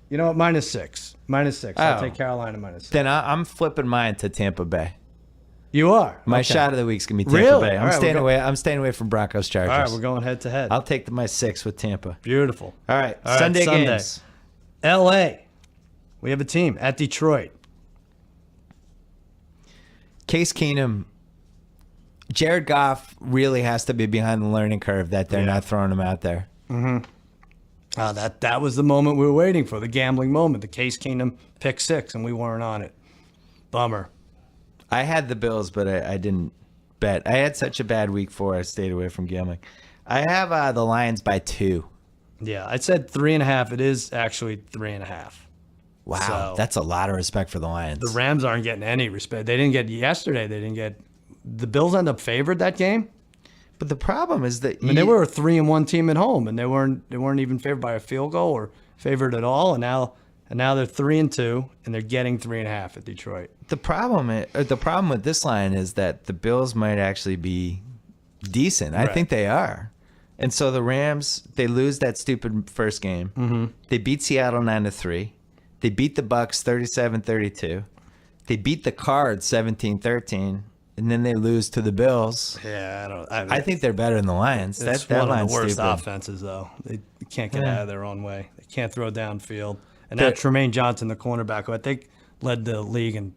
Speaker 3: You know what? -6. -6. I'll
Speaker 1: Oh.
Speaker 3: take Carolina -6.
Speaker 1: Then I'm flipping mine to Tampa Bay.
Speaker 3: You are?
Speaker 1: My
Speaker 3: Okay.
Speaker 1: shot of the week's gonna be Tampa
Speaker 3: Really?
Speaker 1: Bay.
Speaker 3: All right,
Speaker 1: I'm staying away from Broncos Chargers.
Speaker 3: All right, we're going head to head.
Speaker 1: I'll take my 6 with Tampa.
Speaker 3: Beautiful.
Speaker 1: All right,
Speaker 3: All right,
Speaker 1: Sunday
Speaker 3: Sunday.
Speaker 1: games.
Speaker 3: L.A. We have a team at Detroit.
Speaker 1: Case Keenum. Jared Goff really has to be behind the learning curve that they're not throwing him out there.
Speaker 3: That was the moment we were waiting for, the gambling moment, the Case Keenum pick 6, and we weren't on it. Bummer.
Speaker 1: I had the Bills, but I didn't bet. I had such a bad week 4, I stayed away from gambling. I have the Lions by 2.
Speaker 3: Yeah, I said 3.5. It is actually 3.5.
Speaker 1: Wow,
Speaker 3: So-
Speaker 1: that's a lot of respect for the Lions.
Speaker 3: The Rams aren't getting any respect. They didn't get yesterday. They didn't get. The Bills end up favored that game.
Speaker 1: But the problem is that
Speaker 3: I mean, they were a 3-1 team at home, and they weren't even favored by a field goal or favored at all. And now they're 3-2, and they're getting 3.5 at Detroit.
Speaker 1: the problem with this line is that the Bills might actually be decent. I
Speaker 3: Right.
Speaker 1: think they are. And so the Rams, they lose that stupid first game. Mm-hmm. They beat Seattle 9-3. They beat the Bucks 37-32. They beat the Cards 17-13. And then they lose to the Bills.
Speaker 3: Yeah,
Speaker 1: I think they're better than the Lions.
Speaker 3: That's
Speaker 1: that
Speaker 3: one of
Speaker 1: line's
Speaker 3: the worst
Speaker 1: stupid.
Speaker 3: offenses, though. They can't get out of their own way. They can't throw downfield. And that Tremaine Johnson, the cornerback, who I think led the league in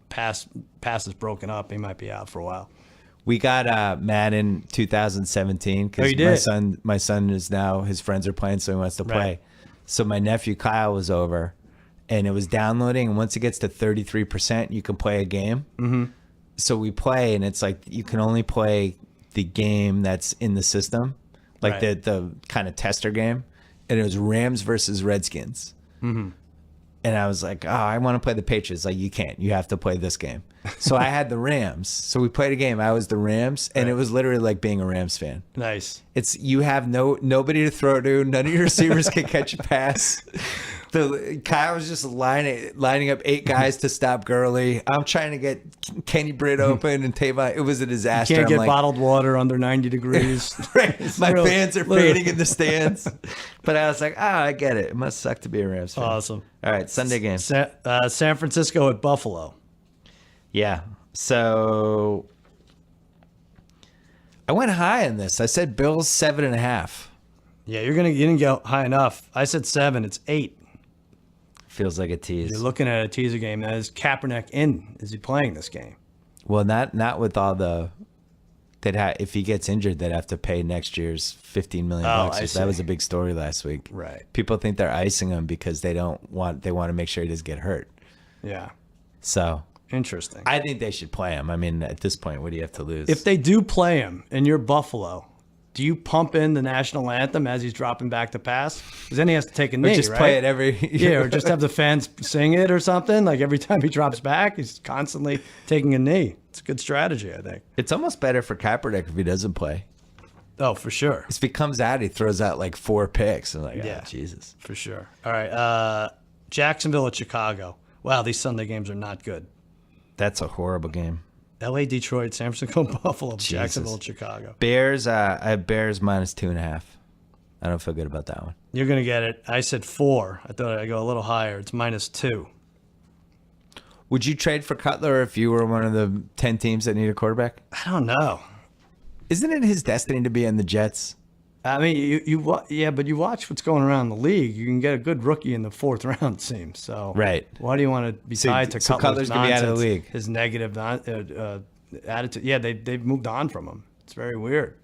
Speaker 3: passes broken up, he might be out for a while.
Speaker 1: We got Madden 2017 because my son is now, his friends are playing, so he wants to play.
Speaker 3: Right.
Speaker 1: So my nephew Kyle was over, and it was downloading. And once it gets to 33%, you can play a game. Mm-hmm. So we play, and it's like you can only play the game that's in the system, like the kind of tester game. And it was Rams versus Redskins. Mm-hmm. And I was like, oh, I want to play the Patriots. Like, you can't. You have to play this game. So I had the Rams. So we played a game. I was the Rams, and it was literally like being a Rams fan.
Speaker 3: Nice.
Speaker 1: It's you have nobody to throw to. None of your receivers can catch a pass. Kyle was just lining up 8 guys to stop Gurley. I'm trying to get Kenny Britt open and Tavon. It was a disaster.
Speaker 3: You can't get bottled water under 90 degrees.
Speaker 1: Right. My fans are fading in the stands. But I was like, I get it. It must suck to be a Rams fan.
Speaker 3: Awesome.
Speaker 1: All right, Sunday game.
Speaker 3: San Francisco at Buffalo.
Speaker 1: Yeah. So I went high on this. I said Bills 7.5.
Speaker 3: Yeah, you didn't go high enough. I said 7. It's 8.
Speaker 1: Feels like a tease.
Speaker 3: You're looking at a teaser game. Now, is Kaepernick in? Is he playing this game?
Speaker 1: Well, not with all the. If he gets injured, they'd have to pay next year's $15 million. That was a big story last week.
Speaker 3: Right.
Speaker 1: People think they're icing him because they want to make sure he doesn't get hurt.
Speaker 3: Yeah.
Speaker 1: So
Speaker 3: interesting.
Speaker 1: I think they should play him. I mean, at this point, what do you have to lose?
Speaker 3: If they do play him and you're Buffalo, do you pump in the national anthem as he's dropping back to pass? Because then he has to take a knee,
Speaker 1: just
Speaker 3: right?
Speaker 1: play it every
Speaker 3: or just have the fans sing it or something. Like every time he drops back, he's constantly taking a knee. It's a good strategy, I think.
Speaker 1: It's almost better for Kaepernick if he doesn't play.
Speaker 3: Oh, for sure.
Speaker 1: If he comes out, he throws out like 4 picks. I'm like,
Speaker 3: Yeah.
Speaker 1: oh, Jesus.
Speaker 3: For sure. All right. Jacksonville at Chicago. Wow, these Sunday games are not good.
Speaker 1: That's a horrible game.
Speaker 3: LA, Detroit, San Francisco, Buffalo, Jacksonville, Chicago.
Speaker 1: Bears, I have Bears minus 2.5. I don't feel good about that one.
Speaker 3: You're going to get it. I said 4. I thought I'd go a little higher. It's minus 2.
Speaker 1: Would you trade for Cutler if you were one of the 10 teams that need a quarterback?
Speaker 3: I don't know.
Speaker 1: Isn't it his destiny to be in the Jets?
Speaker 3: I mean, but you watch what's going around the league. You can get a good rookie in the 4th round, it seems. So
Speaker 1: right.
Speaker 3: Why do you want to be tied to Cutler's
Speaker 1: going to be out of the league?
Speaker 3: His negative attitude. Yeah, they've moved on from him. It's very weird.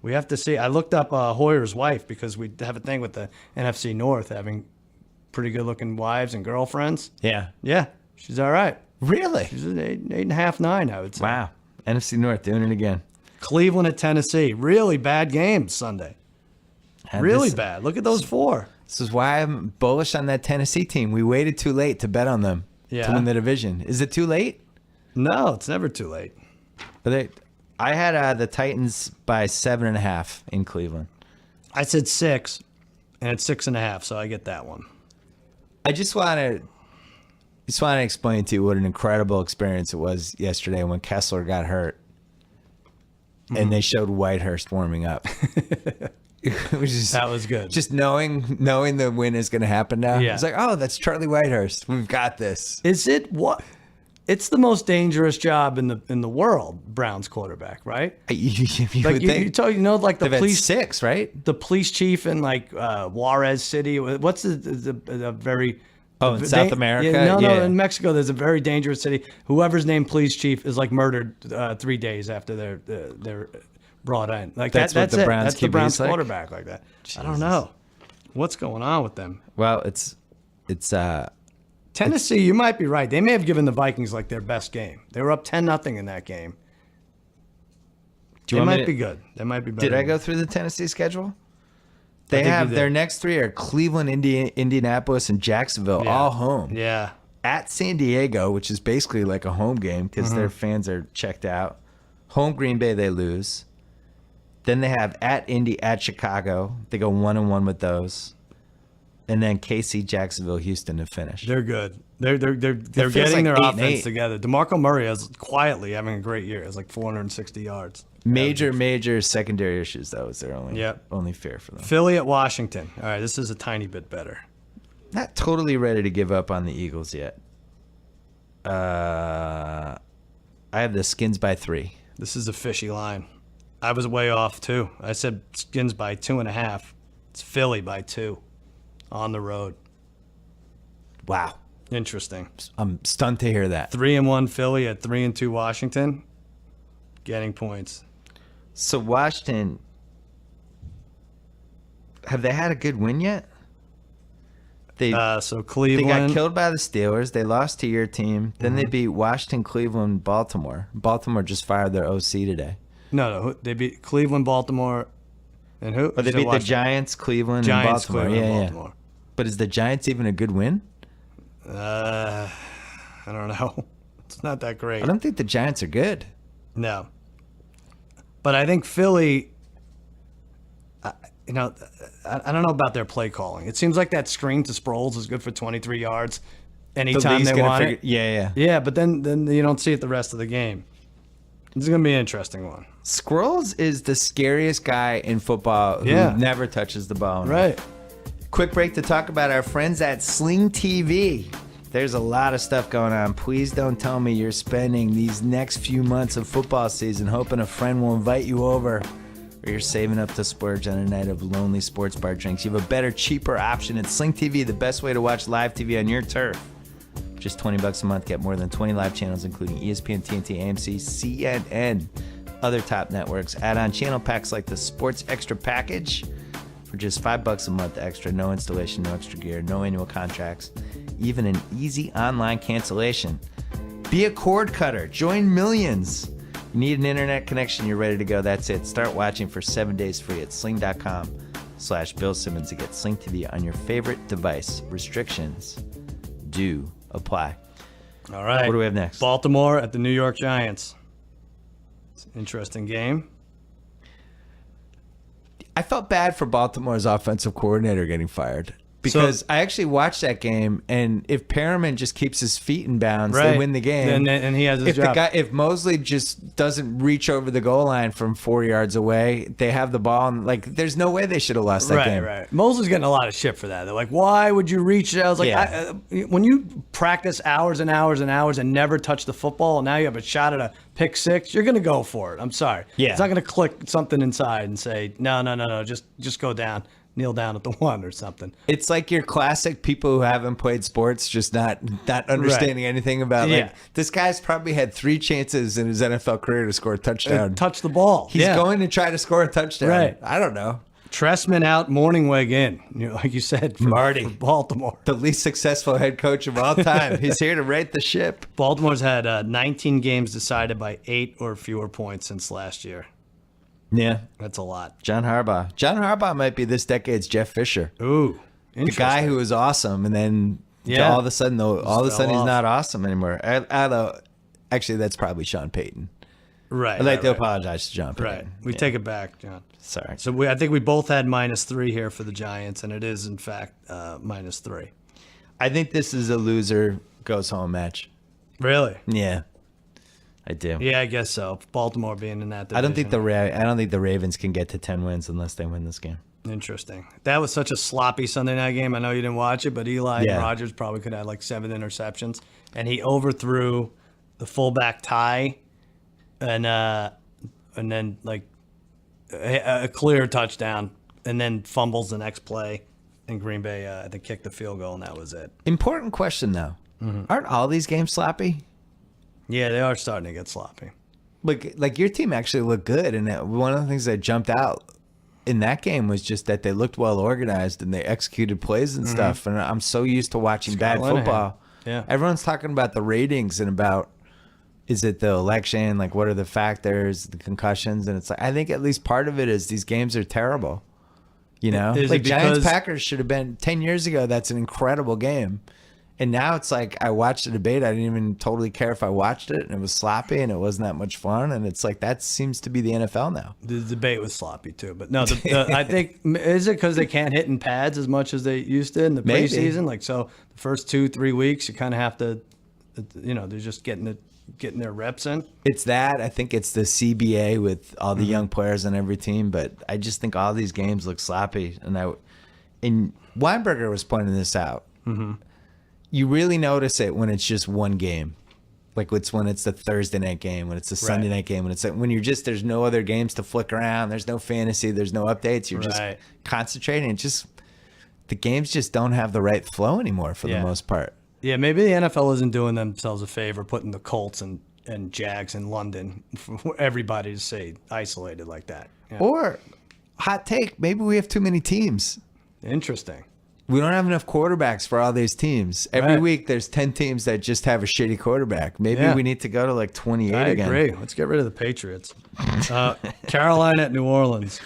Speaker 3: We have to see. I looked up Hoyer's wife because we have a thing with the NFC North having pretty good-looking wives and girlfriends.
Speaker 1: Yeah.
Speaker 3: Yeah, she's all right.
Speaker 1: Really?
Speaker 3: She's an 8.5, 9, I would say.
Speaker 1: Wow. NFC North doing it again.
Speaker 3: Cleveland at Tennessee. Really bad game Sunday. Really bad. Look at those 4.
Speaker 1: This is why I'm bullish on that Tennessee team. We waited too late to bet on them to win the division. Is it too late?
Speaker 3: No, it's never too late.
Speaker 1: I had the Titans by 7.5 in Cleveland.
Speaker 3: I said 6, and it's 6.5, so I get that one.
Speaker 1: I just want to explain to you what an incredible experience it was yesterday when Kessler got hurt, and they showed Whitehurst warming up.
Speaker 3: That was good.
Speaker 1: Just knowing the win is going to happen now.
Speaker 3: Yeah.
Speaker 1: It's like, oh, that's Charlie Whitehurst. We've got this.
Speaker 3: Is it what? It's the most dangerous job in the world, Browns quarterback, right?
Speaker 1: You
Speaker 3: Like
Speaker 1: would
Speaker 3: you
Speaker 1: think.
Speaker 3: like the
Speaker 1: They've had
Speaker 3: police
Speaker 1: 6, right?
Speaker 3: the police chief in like Juarez City. What's the very
Speaker 1: in South America?
Speaker 3: No,
Speaker 1: Yeah.
Speaker 3: in Mexico, there's a very dangerous city. Whoever's named police chief is like murdered 3 days after they're brought in. Like
Speaker 1: That's what the
Speaker 3: it.
Speaker 1: Browns
Speaker 3: That's the
Speaker 1: QB
Speaker 3: Browns
Speaker 1: is like?
Speaker 3: quarterback like that. I don't know what's going on with them.
Speaker 1: Well, it's
Speaker 3: Tennessee, you might be right. They may have given the Vikings like their best game. They were up 10-0 in that game. They might be good. They might be better.
Speaker 1: Did I go through the Tennessee schedule? They
Speaker 3: think
Speaker 1: have
Speaker 3: you did.
Speaker 1: their next 3 are Cleveland, Indianapolis, and Jacksonville, all home.
Speaker 3: Yeah.
Speaker 1: At San Diego, which is basically like a home game because their fans are checked out. Home Green Bay, they lose. Then they have at Indy, at Chicago. They go 1-1 with those. and then KC, Jacksonville, Houston to finish.
Speaker 3: They're good. They're
Speaker 1: feels
Speaker 3: getting
Speaker 1: like
Speaker 3: their
Speaker 1: 8-8.
Speaker 3: offense together. DeMarco Murray is quietly having a great year. It's like 460 yards.
Speaker 1: Major secondary issues, though, is their
Speaker 3: Yep.
Speaker 1: only fear for them.
Speaker 3: Philly at Washington. All right, this is a tiny bit better.
Speaker 1: Not totally ready to give up on the Eagles yet. I have the Skins by 3.
Speaker 3: This is a fishy line. I was way off, too. I said Skins by 2.5. It's Philly by 2 on the road.
Speaker 1: Wow.
Speaker 3: Interesting.
Speaker 1: I'm stunned to hear that.
Speaker 3: 3-1 Philly at 3-2 Washington. Getting points.
Speaker 1: So Washington, have they had a good win yet? They
Speaker 3: So
Speaker 1: they
Speaker 3: Cleveland.
Speaker 1: got killed by the Steelers. They lost to your team. Then they beat Washington, Cleveland, Baltimore. Baltimore just fired their OC today.
Speaker 3: No. They beat Cleveland, Baltimore, and who?
Speaker 1: But they
Speaker 3: You said
Speaker 1: beat the
Speaker 3: Washington.
Speaker 1: Giants, Cleveland,
Speaker 3: Giants,
Speaker 1: and Baltimore.
Speaker 3: Cleveland,
Speaker 1: yeah.
Speaker 3: Baltimore.
Speaker 1: But is the Giants even a good win?
Speaker 3: I don't know. It's not that great.
Speaker 1: I don't think the Giants are good.
Speaker 3: No. But I think Philly, I don't know about their play calling. It seems like that screen to Sproles is good for 23 yards anytime
Speaker 1: league's
Speaker 3: they
Speaker 1: gonna
Speaker 3: want
Speaker 1: figure-
Speaker 3: it.
Speaker 1: Yeah.
Speaker 3: Yeah, but then you don't see it the rest of the game. This is going to be an interesting one.
Speaker 1: Squirrels is the scariest guy in football who
Speaker 3: Yeah.
Speaker 1: never touches the ball.
Speaker 3: Right.
Speaker 1: Quick break to talk about our friends at Sling TV. There's a lot of stuff going on. Please don't tell me you're spending these next few months of football season hoping a friend will invite you over, or you're saving up to splurge on a night of lonely sports bar drinks. You have a better, cheaper option at Sling TV, the best way to watch live TV on your turf. Just $20 a month. Get more than 20 live channels, including ESPN, TNT, AMC, CNN, other top networks. Add-on channel packs like the Sports Extra package for just $5 a month extra. No installation, no extra gear, no annual contracts, even an easy online cancellation. Be a cord cutter. Join millions. You need an internet connection, you're ready to go. That's it. Start watching for 7 days free at sling.com/Bill Simmons to get Sling TV on your favorite device. Restrictions do apply.
Speaker 3: All right.
Speaker 1: What do we have next?
Speaker 3: Baltimore at the New York Giants. It's an interesting game.
Speaker 1: I felt bad for Baltimore's offensive coordinator getting fired because I actually watched that game, and if Perriman just keeps his feet in bounds, they win the game.
Speaker 3: And he has his job.
Speaker 1: If Mosley just doesn't reach over the goal line from 4 yards away, they have the ball, and there's no way they should have lost that game.
Speaker 3: Right. Mosley's getting a lot of shit for that. They're like, why would you reach? I was like,
Speaker 1: Yeah.
Speaker 3: when you practice hours and hours and hours and never touch the football, and now you have a shot at a pick six, you're going to go for it. I'm sorry.
Speaker 1: Yeah.
Speaker 3: It's not going to click something inside and say, no, just go down. Kneel down at the one or something.
Speaker 1: It's like your classic people who haven't played sports, just not understanding anything about.
Speaker 3: Yeah.
Speaker 1: This guy's probably had 3 chances in his NFL career to score a touchdown.
Speaker 3: Touch the ball.
Speaker 1: He's going to try to score a touchdown.
Speaker 3: Right.
Speaker 1: I don't know.
Speaker 3: Tressman out, Morningweg in. Like you said, for Baltimore.
Speaker 1: The least successful head coach of all time. He's here to right the ship.
Speaker 3: Baltimore's had 19 games decided by 8 or fewer points since last year.
Speaker 1: Yeah.
Speaker 3: That's a lot.
Speaker 1: John Harbaugh might be this decade's Jeff Fisher.
Speaker 3: Ooh,
Speaker 1: The guy who was awesome, and then all of a sudden he's not awesome anymore. Actually, that's probably Sean Payton.
Speaker 3: Right.
Speaker 1: I'd like to apologize to John Payton.
Speaker 3: Right. We take it back, John.
Speaker 1: Sorry.
Speaker 3: So I think we both had -3 here for the Giants, and it is, in fact, -3.
Speaker 1: I think this is a loser goes home match.
Speaker 3: Really?
Speaker 1: Yeah, I do.
Speaker 3: Yeah, I guess so. Baltimore being in that division.
Speaker 1: I don't think the Ravens can get to 10 wins unless they win this game.
Speaker 3: Interesting. That was such a sloppy Sunday night game. I know you didn't watch it, but Eli and Rodgers probably could have 7 interceptions, and he overthrew the fullback tie, and then a clear touchdown, and then fumbles the next play, and Green Bay I think kicked the field goal, and that was it.
Speaker 1: Important question though. Aren't all these games sloppy?
Speaker 3: Yeah, they are starting to get sloppy.
Speaker 1: Like your team actually looked good, and one of the things that jumped out in that game was just that they looked well organized and they executed plays and stuff. And I'm so used to watching bad football.
Speaker 3: Yeah,
Speaker 1: everyone's talking about the ratings and about is it the election, what are the factors, the concussions, and it's I think at least part of it is these games are terrible.
Speaker 3: Is it
Speaker 1: Giants Packers should have been 10 years ago. That's an incredible game. And now it's like I watched the debate. I didn't even totally care if I watched it, and it was sloppy, and it wasn't that much fun. And it's like that seems to be the NFL now.
Speaker 3: The debate was sloppy too, but no, I think is it because they can't hit in pads as much as they used to in the
Speaker 1: Maybe.
Speaker 3: preseason? Like so, the first 2-3 weeks you kind of have to, they're just getting their reps in.
Speaker 1: It's that. I think it's the CBA with all the young players on every team, but I just think all these games look sloppy. And Weinberger was pointing this out. Mm-hmm. You really notice it when it's just one game. Like it's when it's the Thursday night game, when it's the Sunday night game, when you're just, there's no other games to flick around. There's no fantasy. There's no updates. You're just concentrating. It just, the games just don't have the right flow anymore for the most part.
Speaker 3: Yeah, maybe the NFL isn't doing themselves a favor putting the Colts and Jags in London for everybody to stay isolated like that. Yeah.
Speaker 1: Or, hot take, maybe we have too many teams.
Speaker 3: Interesting.
Speaker 1: We don't have enough quarterbacks for all these teams. Every week there's 10 teams that just have a shitty quarterback. Maybe we need to go to like 28 again.
Speaker 3: I agree. Let's get rid of the Patriots. Carolina at New Orleans.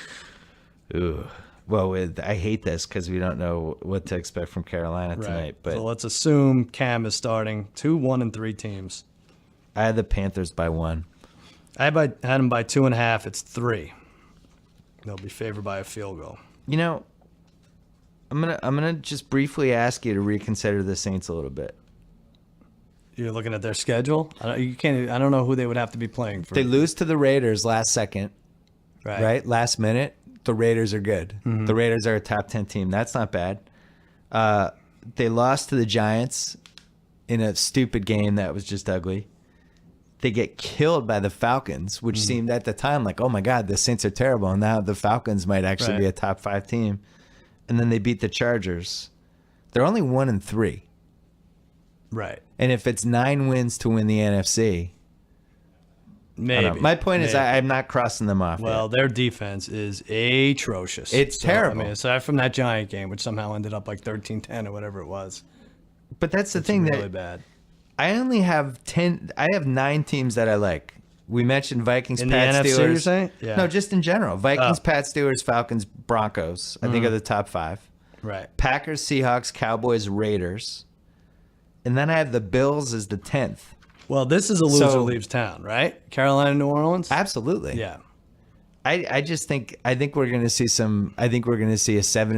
Speaker 1: Ooh. Well, I hate this because we don't know what to expect from Carolina tonight. But
Speaker 3: so let's assume Cam is starting 2, 1, and 3 teams.
Speaker 1: I had the Panthers by 1.
Speaker 3: I had them by 2.5. It's 3. They'll be favored by a field goal.
Speaker 1: You know, I'm gonna just briefly ask you to reconsider the Saints a little bit.
Speaker 3: You're looking at their schedule. I don't know who they would have to be playing for.
Speaker 1: They lose to the Raiders last second, right? Last minute. The Raiders are good. Mm-hmm. The Raiders are a top 10 team. That's not bad. They lost to the Giants in a stupid game that was just ugly. They get killed by the Falcons, which seemed at the time like, oh my God, the Saints are terrible. And now the Falcons might actually be a top 5 team. And then they beat the Chargers. They're only 1-3.
Speaker 3: Right.
Speaker 1: And if it's 9 wins to win the NFC,
Speaker 3: maybe.
Speaker 1: My point is I'm not crossing them off.
Speaker 3: Well, their defense is atrocious.
Speaker 1: It's terrible.
Speaker 3: I mean, aside from that Giant game, which somehow ended up like 13-10 or whatever it was.
Speaker 1: But that's the thing
Speaker 3: really
Speaker 1: that
Speaker 3: bad.
Speaker 1: I only have 10. I have 9 teams that I like. We mentioned Vikings,
Speaker 3: in
Speaker 1: Pats,
Speaker 3: the NFC,
Speaker 1: Steelers.
Speaker 3: you're saying? Yeah.
Speaker 1: No, just in general. Vikings, Pats, Steelers, Falcons, Broncos. I think are the top 5.
Speaker 3: Right.
Speaker 1: Packers, Seahawks, Cowboys, Raiders. And then I have the Bills as the 10th.
Speaker 3: Well, this is a loser leaves town, right? Carolina, New Orleans?
Speaker 1: Absolutely.
Speaker 3: Yeah.
Speaker 1: I think we're going to see a 7-9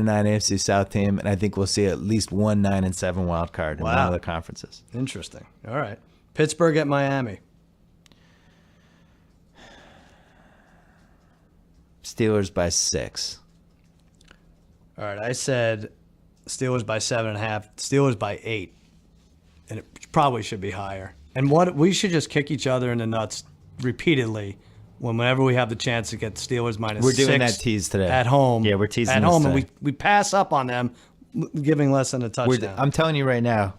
Speaker 1: AFC South team, and I think we'll see at least one 9-7 wild card in one of the conferences.
Speaker 3: Interesting. All right. Pittsburgh at Miami.
Speaker 1: Steelers by 6.
Speaker 3: All right. I said Steelers by 7.5. Steelers by 8. And it probably should be higher. And we should just kick each other in the nuts repeatedly whenever we have the chance to get Steelers minus 6.
Speaker 1: We're doing that tease today.
Speaker 3: At home.
Speaker 1: Yeah, we're teasing
Speaker 3: at
Speaker 1: this
Speaker 3: home,
Speaker 1: today.
Speaker 3: and we pass up on them giving less than a touchdown.
Speaker 1: I'm telling you right now,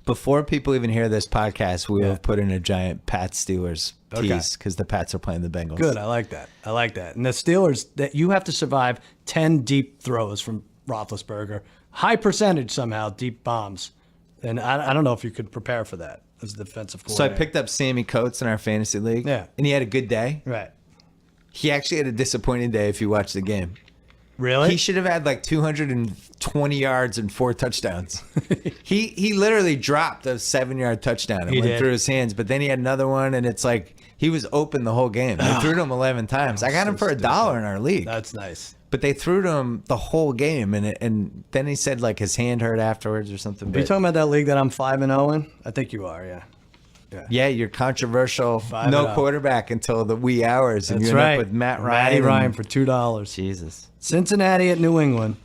Speaker 1: before people even hear this podcast, we will have put in a giant Pats Steelers tease because the Pats are playing the Bengals.
Speaker 3: Good. I like that. And the Steelers, that you have to survive 10 deep throws from Roethlisberger. High percentage somehow, deep bombs. And I don't know if you could prepare for that as a defensive
Speaker 1: So I
Speaker 3: coordinator.
Speaker 1: picked up Sammy Coates in our fantasy league.
Speaker 3: Yeah.
Speaker 1: And he had a good day.
Speaker 3: Right.
Speaker 1: He actually had a disappointing day if you watch the game.
Speaker 3: Really?
Speaker 1: He should have had like 220 yards and 4 touchdowns. he literally dropped a 7-yard touchdown and
Speaker 3: He
Speaker 1: went
Speaker 3: did.
Speaker 1: through his hands, but then he had another one, and it's like he was open the whole game. They threw to him 11 times. I got him for $1 in our league.
Speaker 3: That's nice.
Speaker 1: But they threw to him the whole game, and then he said like his hand hurt afterwards or something.
Speaker 3: Are you talking about that league that I'm 5-0 in? I think you are, yeah.
Speaker 1: Yeah, you're controversial.
Speaker 3: 5-0.
Speaker 1: No quarterback until the wee hours, and
Speaker 3: That's
Speaker 1: you end
Speaker 3: right.
Speaker 1: up with Matt Ryan.
Speaker 3: Matty Ryan
Speaker 1: and-
Speaker 3: for $2.
Speaker 1: Jesus.
Speaker 3: Cincinnati at New England.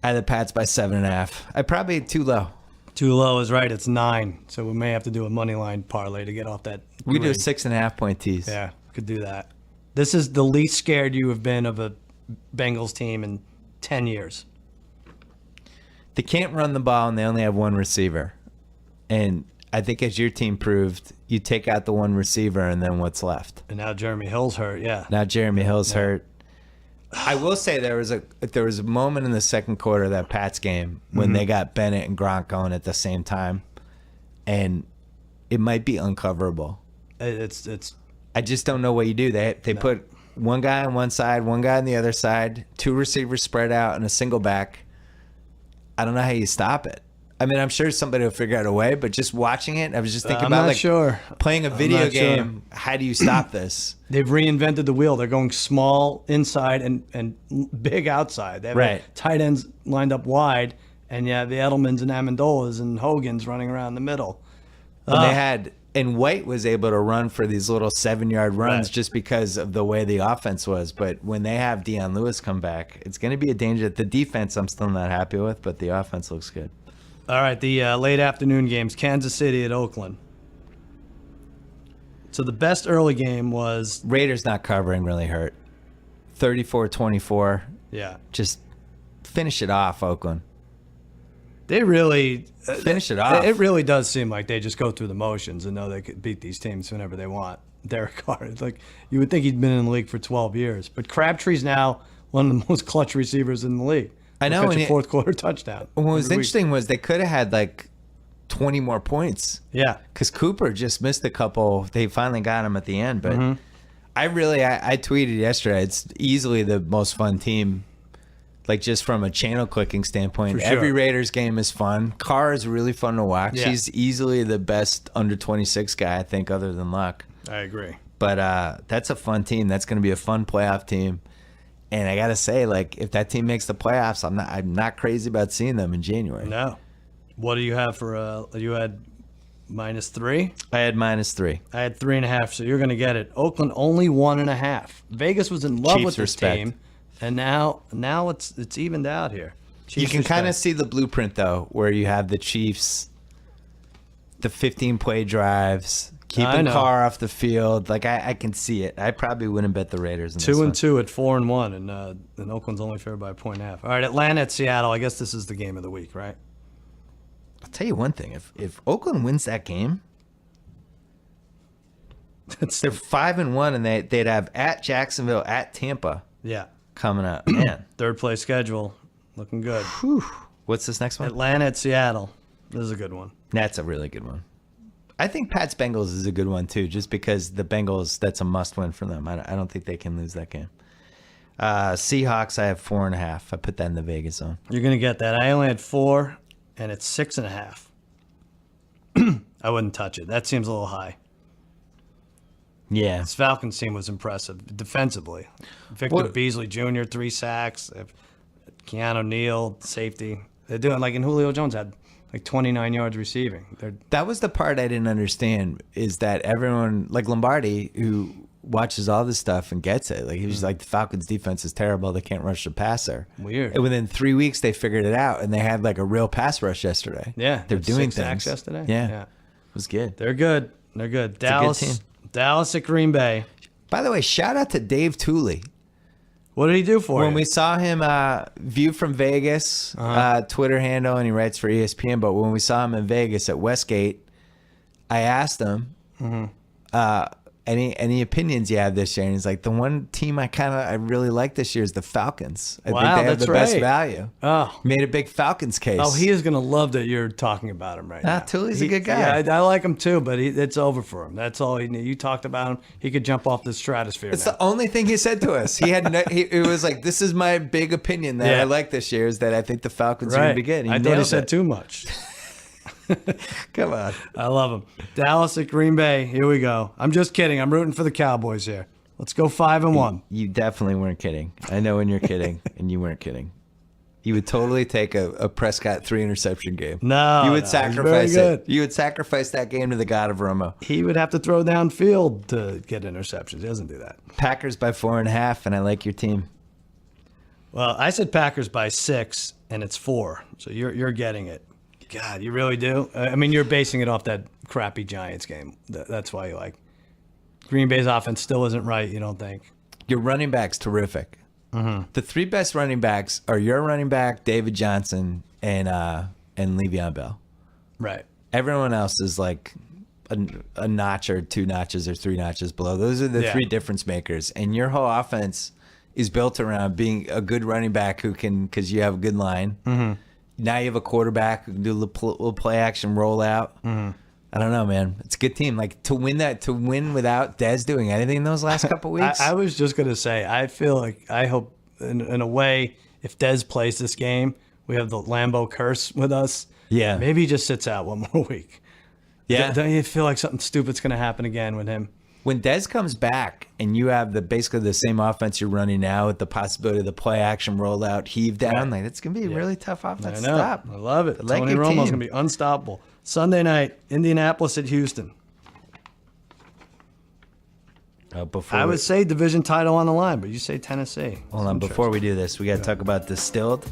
Speaker 1: I had the Pats by 7.5. I probably too low.
Speaker 3: Too low is right. It's 9. So we may have to do a money line parlay to get off that.
Speaker 1: We do a
Speaker 3: grid.
Speaker 1: 6.5 point tease.
Speaker 3: Yeah, could do that. This is the least scared you have been of a Bengals team in 10 years.
Speaker 1: They can't run the ball, and they only have one receiver. And I think as your team proved, you take out the one receiver, and then what's left?
Speaker 3: And now Jeremy Hill's hurt, yeah.
Speaker 1: Now Jeremy Hill's hurt. I will say there was a moment in the second quarter of that Pats game when they got Bennett and Gronk going at the same time, and it might be uncoverable.
Speaker 3: It's
Speaker 1: I just don't know what you do. They put one guy on one side, one guy on the other side, 2 receivers spread out, and a single back. I don't know how you stop it. I mean, I'm sure somebody will figure out a way, but just watching it, I was just thinking
Speaker 3: I'm
Speaker 1: about
Speaker 3: not sure.
Speaker 1: playing a video game. How do you stop this?
Speaker 3: They've reinvented the wheel. They're going small inside and big outside. They have
Speaker 1: Right.
Speaker 3: tight ends lined up wide, and yeah, the Edelmans and Amendolas and Hogans running around the middle.
Speaker 1: And they had, and White was able to run for these little 7-yard runs
Speaker 3: Right.
Speaker 1: just because of the way the offense was. But when they have Deion Lewis come back, it's going to be a danger. The defense, I'm still not happy with, but the offense looks good.
Speaker 3: All right, the late afternoon games, Kansas City at Oakland. So the best early game was,
Speaker 1: Raiders not covering really hurt. 34-24.
Speaker 3: yeah,
Speaker 1: Just finish it off, Oakland.
Speaker 3: they really
Speaker 1: Finish it off.
Speaker 3: It really does seem like they just go through the motions and know they could beat these teams whenever they want. Derek Carr, it's like you would think he'd been in the league for 12 years, but Crabtree's now one of the most clutch receivers in the league.
Speaker 1: I know,
Speaker 3: Catch
Speaker 1: and
Speaker 3: a fourth quarter touchdown.
Speaker 1: What was
Speaker 3: every week.
Speaker 1: interesting was they could have had like 20 more points.
Speaker 3: Yeah,
Speaker 1: Because Cooper just missed a couple. They finally got him at the end. But I tweeted yesterday, it's easily the most fun team, like just from a channel clicking standpoint.
Speaker 3: For sure.
Speaker 1: Every Raiders game is fun. Carr is really fun to watch.
Speaker 3: Yeah.
Speaker 1: He's easily the best under 26 guy, I think, other than Luck.
Speaker 3: I agree.
Speaker 1: But that's a fun team. That's going to be a fun playoff team. And I got to say, like, if that team makes the playoffs, I'm not crazy about seeing them in January.
Speaker 3: No. What do you have for, you had -3?
Speaker 1: I had -3.
Speaker 3: I had 3.5, so you're going to get it. Oakland only 1.5. Vegas was in love
Speaker 1: Chiefs
Speaker 3: with this
Speaker 1: respect.
Speaker 3: team, and now it's evened out here.
Speaker 1: You
Speaker 3: Chiefs
Speaker 1: can kind of
Speaker 3: respect.
Speaker 1: see the blueprint, though, where you have the Chiefs, the 15-play drives,
Speaker 3: I
Speaker 1: keeping
Speaker 3: know.
Speaker 1: Carr off the field. Like, I can see it. I probably wouldn't bet the Raiders in this
Speaker 3: 2-2
Speaker 1: one.
Speaker 3: at 4-1, and Oakland's only favored by 1.5. All right, Atlanta at Seattle. I guess this is the game of the week, right?
Speaker 1: I'll tell you one thing. If Oakland wins that game, they're 5-1, and they'd have at Jacksonville, at Tampa
Speaker 3: Yeah.
Speaker 1: coming up. Man,
Speaker 3: Third place schedule, looking good.
Speaker 1: whew. What's this next one?
Speaker 3: Atlanta at Seattle. This is a good one.
Speaker 1: That's a really good one. I think Pats Bengals is a good one too, just because the Bengals, that's a must win for them. I don't think they can lose that game. Seahawks, I have 4.5. I put that in the Vegas zone.
Speaker 3: You're going to get that. I only had 4, and it's 6.5. I wouldn't touch it. That seems a little high.
Speaker 1: Yeah.
Speaker 3: This Falcons team was impressive defensively. Victor
Speaker 1: What-
Speaker 3: Beasley Jr., 3 sacks. Keanu Neal, safety. They're doing like, and Julio Jones had like 29 yards receiving.
Speaker 1: That was the part I didn't understand, is that everyone, like Lombardi, who watches all this stuff and gets it, like he was like, the Falcons defense is terrible. They can't rush the passer.
Speaker 3: Weird.
Speaker 1: And within 3 weeks, they figured it out, and they had like a real pass rush yesterday.
Speaker 3: Yeah,
Speaker 1: They're
Speaker 3: had
Speaker 1: doing
Speaker 3: 6 sacks
Speaker 1: things.
Speaker 3: yesterday.
Speaker 1: Yeah.
Speaker 3: Yeah.
Speaker 1: It was good.
Speaker 3: They're good. They're good.
Speaker 1: a good
Speaker 3: Dallas,
Speaker 1: team.
Speaker 3: Dallas at Green Bay.
Speaker 1: By the way, shout out to Dave Tooley.
Speaker 3: What did he do for
Speaker 1: When
Speaker 3: you?
Speaker 1: we saw him view from Vegas, Twitter handle, and he writes for ESPN, but when we saw him in Vegas at Westgate, I asked him, any opinions you have this year? And he's like, the one team I really like this year is the Falcons. I
Speaker 3: Wow,
Speaker 1: think they have
Speaker 3: that's
Speaker 1: the best
Speaker 3: right.
Speaker 1: value.
Speaker 3: Oh.
Speaker 1: Made a big Falcons case.
Speaker 3: Oh, he is going to love that you're talking about him right now.
Speaker 1: Tooley's a good guy.
Speaker 3: Yeah, I like him too, but it's over for him. That's all he needs. You talked about him. He could jump off the stratosphere
Speaker 1: It's
Speaker 3: now.
Speaker 1: the only thing he said to us. He had it was like, this is my big opinion that
Speaker 3: Yeah.
Speaker 1: I like this year, is that I think the Falcons are going to be good.
Speaker 3: I thought he said too much.
Speaker 1: Come on.
Speaker 3: I love him. Dallas at Green Bay. Here we go. I'm just kidding. I'm rooting for the Cowboys here. Let's go 5-1.
Speaker 1: You definitely weren't kidding. I know when you're kidding, and you weren't kidding. You would totally take a Prescott 3 interception game.
Speaker 3: No,
Speaker 1: you would
Speaker 3: no, he's
Speaker 1: sacrifice
Speaker 3: very
Speaker 1: it. You would sacrifice that game to the God of Romo.
Speaker 3: He would have to throw downfield to get interceptions. He doesn't do that.
Speaker 1: Packers by 4.5, and I like your team.
Speaker 3: Well, I said Packers by 6, and it's 4. So you're getting it. God, you really do? I mean, you're basing it off that crappy Giants game. That's why you like. Green Bay's offense still isn't right, you don't think?
Speaker 1: Your running back's terrific. The 3 best running backs are your running back, David Johnson, and Le'Veon Bell.
Speaker 3: Right.
Speaker 1: Everyone else is like a notch or 2 notches or 3 notches below. Those are the
Speaker 3: Yeah.
Speaker 1: 3 difference makers. And your whole offense is built around being a good running back who can, because you have a good line. Now you have a quarterback who can do a little play action rollout. I don't know, man. It's a good team. Like to win without Dez doing anything in those last couple weeks.
Speaker 3: I was just going to say, I feel like, I hope in a way, if Dez plays this game, We have the Lambeau curse with us.
Speaker 1: Yeah.
Speaker 3: Maybe he just sits out one more week.
Speaker 1: Yeah.
Speaker 3: Don't you feel like something stupid's going to happen again with him?
Speaker 1: When Dez comes back and you have basically the same offense you're running now with the possibility of the play action rollout, heave down, like it's going to be a really tough offense to stop.
Speaker 3: I love it.
Speaker 1: I like
Speaker 3: Tony
Speaker 1: your
Speaker 3: Romo's
Speaker 1: team.
Speaker 3: going to be unstoppable. Sunday night, Indianapolis at Houston. I would say division title on the line, but you say Tennessee.
Speaker 1: Hold on, before we do this, we got to talk about Distilled.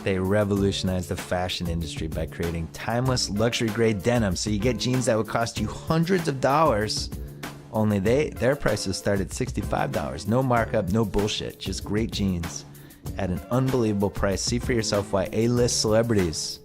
Speaker 1: They revolutionized the fashion industry by creating timeless luxury-grade denim. So you get jeans that would cost you hundreds of dollars. Only their prices start at $65. No markup, no bullshit. Just great jeans at an unbelievable price. See for yourself why A-list celebrities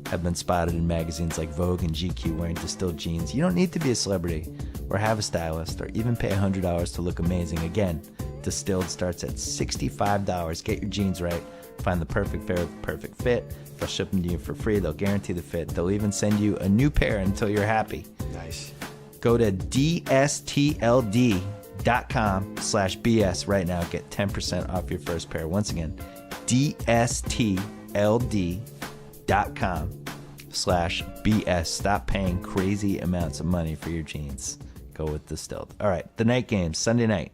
Speaker 1: have been spotted in magazines like Vogue and GQ wearing Distilled jeans. You don't need to be a celebrity or have a stylist or even pay $100 to look amazing. Again, Distilled starts at $65. Get your jeans right. Find the perfect pair, perfect fit. They'll ship them to you for free. They'll guarantee the fit. They'll even send you a new pair until you're happy.
Speaker 3: Nice.
Speaker 1: Go to dstld.com/BS right now. Get 10% off your first pair. Once again, dstld.com/BS. Stop paying crazy amounts of money for your jeans. Go with Distilled. All right, the night games, Sunday night.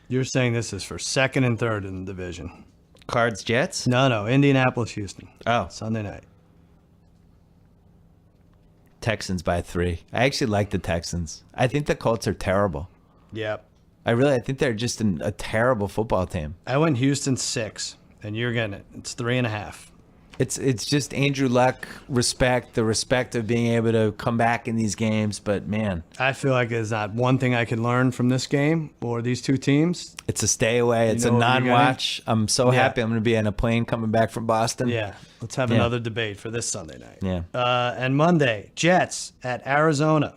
Speaker 3: You're saying this is for second and third in the division.
Speaker 1: Cards, Jets?
Speaker 3: No, Indianapolis, Houston.
Speaker 1: Oh.
Speaker 3: Sunday night.
Speaker 1: Texans by 3. I actually like the Texans. I think the Colts are terrible.
Speaker 3: Yep.
Speaker 1: I think they're just a terrible football team.
Speaker 3: I went Houston 6, and you're getting it. It's 3.5.
Speaker 1: It's just Andrew Luck the respect of being able to come back in these games. But man,
Speaker 3: I feel like there's not one thing I could learn from this game or these two teams.
Speaker 1: it's a stay away. It's a
Speaker 3: know what you're
Speaker 1: non-watch. I'm so
Speaker 3: Yeah.
Speaker 1: happy I'm going to be on a plane coming back from Boston.
Speaker 3: Yeah, let's have another debate for this Sunday night.
Speaker 1: Yeah.
Speaker 3: And Monday, Jets at Arizona.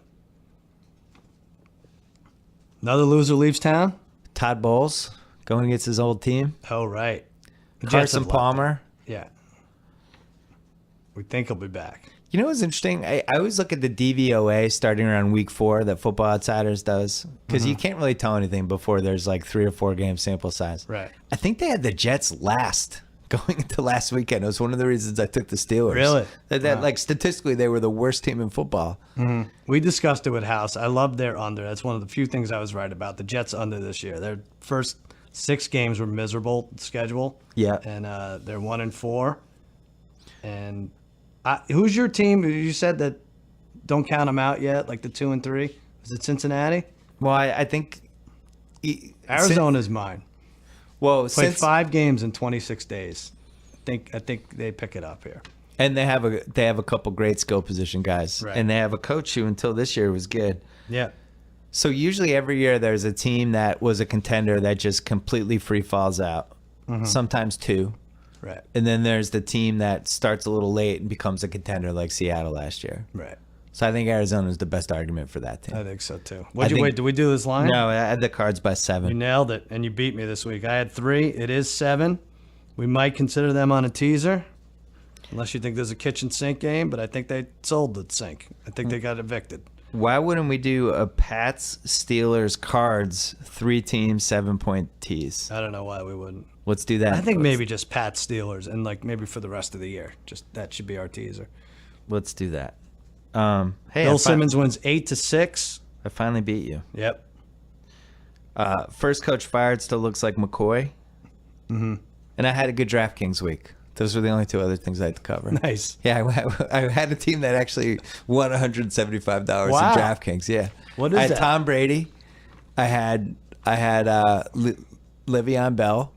Speaker 3: Another loser leaves town?
Speaker 1: Todd Bowles going against his old team.
Speaker 3: Oh, right. The Jets
Speaker 1: Carson
Speaker 3: have left
Speaker 1: Palmer.
Speaker 3: Yeah. We think he'll be back.
Speaker 1: You know what's interesting? I always look at the DVOA starting around week 4 that Football Outsiders does because you can't really tell anything before there's like 3 or 4 game sample size.
Speaker 3: Right.
Speaker 1: I think they had the Jets last going into last weekend. It was one of the reasons I took the Steelers.
Speaker 3: Really?
Speaker 1: That like statistically they were the worst team in football.
Speaker 3: We discussed it with House. I love their under. That's one of the few things I was right about. The Jets under this year. Their first 6 games were miserable schedule.
Speaker 1: Yeah.
Speaker 3: And they're 1-4. And who's your team? You said that don't count them out yet, like the 2 and 3. Is it Cincinnati?
Speaker 1: Well, I think
Speaker 3: Arizona's mine.
Speaker 1: Well,
Speaker 3: Played
Speaker 1: since
Speaker 3: 5 games in 26 days. I think they pick it up here.
Speaker 1: and they have a couple great skill position guys,
Speaker 3: Right.
Speaker 1: and they have a coach who until this year was good.
Speaker 3: Yeah.
Speaker 1: So usually every year there's a team that was a contender that just completely free falls out. Sometimes 2.
Speaker 3: Right.
Speaker 1: And then there's the team that starts a little late and becomes a contender like Seattle last year.
Speaker 3: Right.
Speaker 1: So I think Arizona is the best argument for that team.
Speaker 3: I think so too.
Speaker 1: think-
Speaker 3: Did we do this line?
Speaker 1: No, I had the Cards by
Speaker 3: You
Speaker 1: 7.
Speaker 3: nailed it, and you beat me this week. I had 3. It is 7. We might consider them on a teaser, unless you think there's a kitchen sink game, but I think they sold the sink. I think they got evicted.
Speaker 1: Why wouldn't we do a Pats, Steelers, Cards, 3 teams, 7-point tease?
Speaker 3: I don't know why we wouldn't.
Speaker 1: Let's do that.
Speaker 3: I think maybe just Pat Steelers, and like maybe for the rest of the year. Just that should be our teaser.
Speaker 1: Let's do that. Hey,
Speaker 3: Bill Simmons wins 8-6.
Speaker 1: I finally beat you.
Speaker 3: Yep.
Speaker 1: First coach fired still looks like McCoy. And I had a good DraftKings week. Those were the only 2 other things I had to cover.
Speaker 3: Nice.
Speaker 1: Yeah, I had a team that actually won $175
Speaker 3: Wow.
Speaker 1: in DraftKings. Yeah.
Speaker 3: What is
Speaker 1: I had
Speaker 3: that?
Speaker 1: Tom Brady. I had Le'Veon Bell.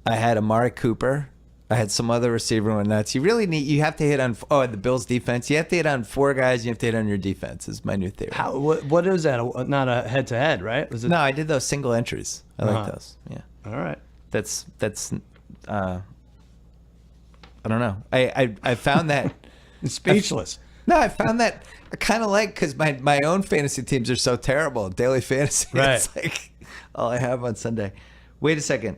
Speaker 1: I had Amari Cooper. I had some other receiver went nuts. You have to hit on the Bills defense. You have to hit on 4 guys. You have to hit on your defense is my new theory.
Speaker 3: What is that? Not a head-to-head, right? Was it?
Speaker 1: No, I did those single entries. I like those. Yeah.
Speaker 3: All right.
Speaker 1: That's I don't know. I found that
Speaker 3: Speechless.
Speaker 1: no, I found that I kind of like because my own fantasy teams are so terrible. Daily fantasy,
Speaker 3: Right.
Speaker 1: It's like all I have on Sunday. Wait a second.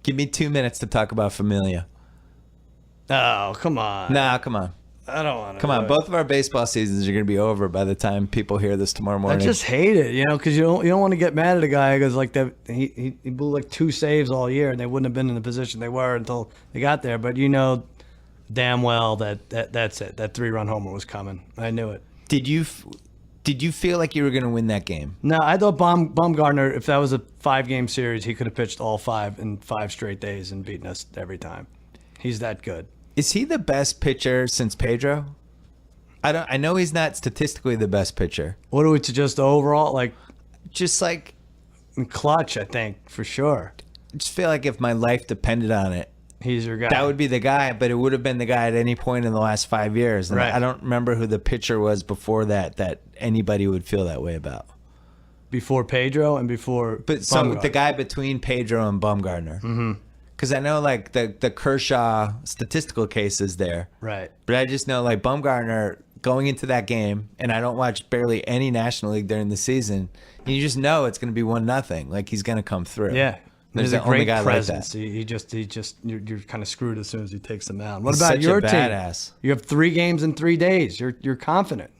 Speaker 1: Give me 2 minutes to talk about Familia.
Speaker 3: Oh, come on.
Speaker 1: Nah, come on.
Speaker 3: I don't want to.
Speaker 1: Come on, both of our baseball seasons are going to be over by the time people hear this tomorrow
Speaker 3: I
Speaker 1: morning.
Speaker 3: just hate it, because you don't want to get mad at a guy because like that he blew like 2 saves all year and they wouldn't have been in the position they were until they got there. But damn well that's it. That 3-run homer was coming. I knew it.
Speaker 1: Did you feel like you were going to win that game?
Speaker 3: No, I thought Baumgartner, if that was a 5-game series, he could have pitched all 5 in 5 straight days and beaten us every time. He's that good. Is
Speaker 1: he the best pitcher since Pedro? I know he's not statistically the best pitcher.
Speaker 3: What are we to just overall
Speaker 1: just like
Speaker 3: clutch? I think for sure.
Speaker 1: I just feel like if my life depended on it,
Speaker 3: he's your guy.
Speaker 1: That would be the guy, but it would have been the guy at any point in the last 5 years. And
Speaker 3: right.
Speaker 1: I don't remember who the pitcher was before that anybody would feel that way about.
Speaker 3: Before Pedro and before
Speaker 1: the guy between Pedro and Baumgartner. Mm-hmm. Because I know like the Kershaw statistical case is there.
Speaker 3: Right.
Speaker 1: But I just know like Baumgartner going into that game, and I don't watch barely any National League during the season, and you just know it's going to be 1-0. Like he's going to come through.
Speaker 3: Yeah.
Speaker 1: There's
Speaker 3: a great
Speaker 1: guy
Speaker 3: presence.
Speaker 1: Like that.
Speaker 3: He just you're kind of screwed as soon as he takes them out. What
Speaker 1: He's
Speaker 3: about
Speaker 1: such
Speaker 3: your
Speaker 1: a badass.
Speaker 3: team? You have 3 games in 3 days. You're confident.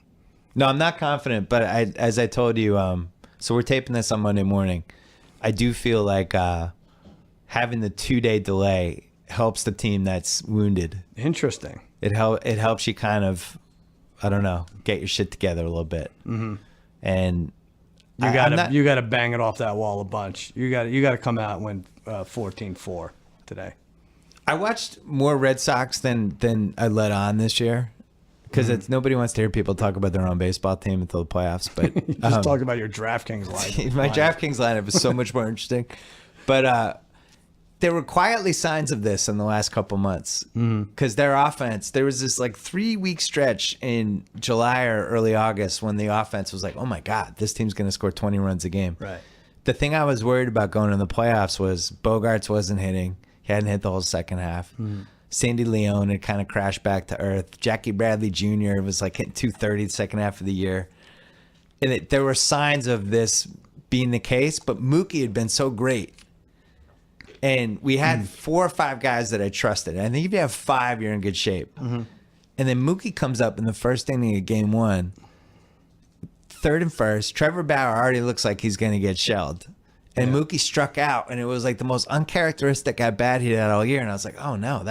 Speaker 1: No, I'm not confident, but as I told you, so we're taping this on Monday morning. I do feel like having the 2-day delay helps the team that's wounded.
Speaker 3: Interesting.
Speaker 1: It helps you kind of, I don't know, get your shit together a little bit. Mm-hmm. And
Speaker 3: you gotta bang it off that wall a bunch. You gotta come out and win 14-4 today.
Speaker 1: I watched more Red Sox than I let on this year. Because nobody wants to hear people talk about their own baseball team until the playoffs. But
Speaker 3: just talk about your DraftKings lineup.
Speaker 1: My DraftKings lineup is so much more interesting. But there were quietly signs of this in the last couple months. Because their offense, there was this like 3-week stretch in July or early August when the offense was like, oh my God, this team's going to score 20 runs a game.
Speaker 3: Right.
Speaker 1: The thing I was worried about going in the playoffs was Bogarts wasn't hitting. He hadn't hit the whole second half. Sandy Leone had kind of crashed back to earth. Jackie Bradley Jr. was like hitting 230 the second half of the year. And there were signs of this being the case, but Mookie had been so great. And we had 4 or 5 guys that I trusted. And I think if you have 5, you're in good shape. Mm-hmm. And then Mookie comes up in the first inning of game 1, 3rd and 1st. Trevor Bauer already looks like he's going to get shelled. And Mookie struck out, and it was like the most uncharacteristic at bat he had all year. And I was like, oh, no,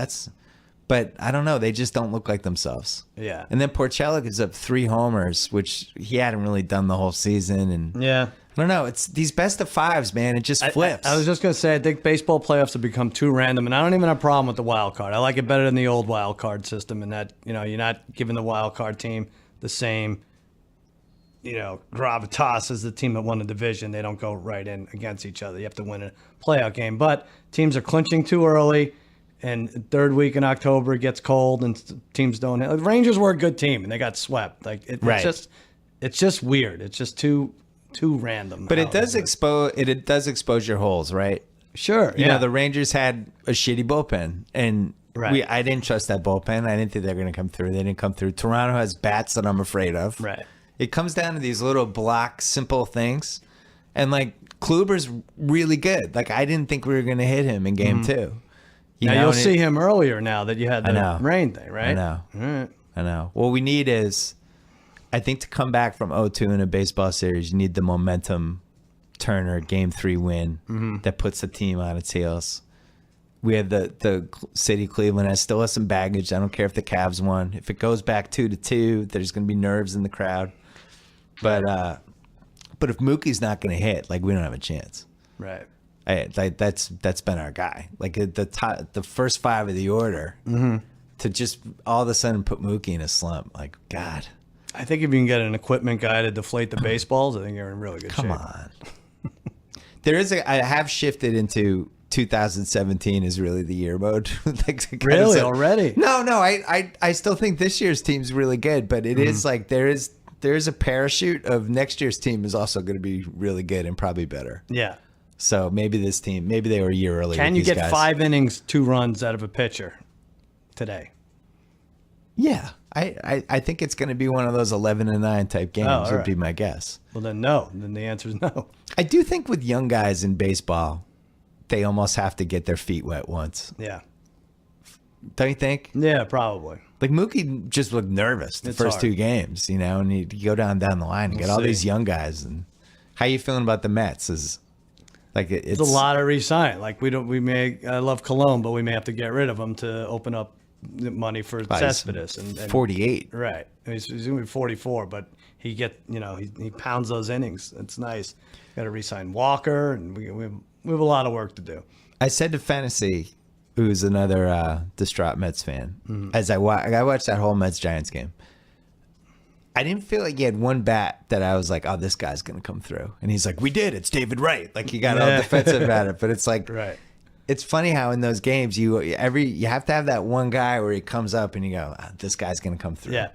Speaker 1: but I don't know. They just don't look like themselves.
Speaker 3: Yeah.
Speaker 1: And then Porcello gives up 3 homers, which he hadn't really done the whole season. And
Speaker 3: yeah.
Speaker 1: I don't know. It's these best of 5s, man. It just flips.
Speaker 3: I was just going to say, I think baseball playoffs have become too random, and I don't even have a problem with the wild card. I like it better than the old wild card system in that, you're not giving the wild card team the same gravitas as the team that won the division. They don't go right in against each other. You have to win a playout game. But teams are clinching too early, and 3rd week in October it gets cold, and teams don't. The Rangers were a good team, and they got swept. It's just weird. It's just too random.
Speaker 1: But it does expose your holes, right?
Speaker 3: Sure.
Speaker 1: You know, the Rangers had a shitty bullpen, and
Speaker 3: right.
Speaker 1: I didn't trust that bullpen. I didn't think they were going to come through. They didn't come through. Toronto has bats that I'm afraid of.
Speaker 3: Right.
Speaker 1: It comes down to these little block, simple things. And, like, Kluber's really good. Like, I didn't think we were going to hit him in game 2.
Speaker 3: You'll see him earlier now that you had the rain thing, right?
Speaker 1: I know.
Speaker 3: All right.
Speaker 1: I know. What we need is, I think to come back from 0-2 in a baseball series, you need the momentum Turner game 3 win that puts the team on its heels. We have the city Cleveland still has some baggage. I don't care if the Cavs won. If it goes back 2-2, there's going to be nerves in the crowd. But if Mookie's not going to hit, like, we don't have a chance.
Speaker 3: Right.
Speaker 1: That's been our guy. Like the first 5 of the order to just all of a sudden put Mookie in a slump. Like, God.
Speaker 3: I think if you can get an equipment guy to deflate the baseballs, I think you're in really good shape.
Speaker 1: Come on. I have shifted into 2017 is really the year mode.
Speaker 3: Really? Already?
Speaker 1: No. I still think this year's team's really good, but it is like there is a parachute of next year's team is also going to be really good and probably better.
Speaker 3: Yeah.
Speaker 1: So maybe they were a year early.
Speaker 3: Can you get 5 innings, 2 runs out of a pitcher today?
Speaker 1: Yeah. I think it's going to be one of those 11-9 type games would be my guess.
Speaker 3: Well, then no. Then the answer is no.
Speaker 1: I do think with young guys in baseball, they almost have to get their feet wet once.
Speaker 3: Yeah.
Speaker 1: Don't you think?
Speaker 3: Yeah, probably.
Speaker 1: Like Mookie just looked nervous the
Speaker 3: It's
Speaker 1: first
Speaker 3: hard.
Speaker 1: 2 games, you know, and you go down the line and get all
Speaker 3: see.
Speaker 1: these young guys. And how you feeling about the Mets? Is like it's
Speaker 3: It's a lot of re-sign. Like I love Cologne, but we may have to get rid of him to open up the money for Cespedes. And
Speaker 1: 48.
Speaker 3: Right. He's going to be 44, but he pounds those innings. It's nice. Got to re-sign Walker, and we have a lot of work to do.
Speaker 1: I said to Fantasy, who's another distraught Mets fan, as I watched that whole Mets Giants game. I didn't feel like he had one bat that I was like, oh, this guy's going to come through. And he's like, we did. It's David Wright. Like, he got all defensive about it. But it's like,
Speaker 3: Right.
Speaker 1: It's funny how in those games, you have to have that one guy where he comes up and you go, this guy's going to come through.
Speaker 3: Yeah.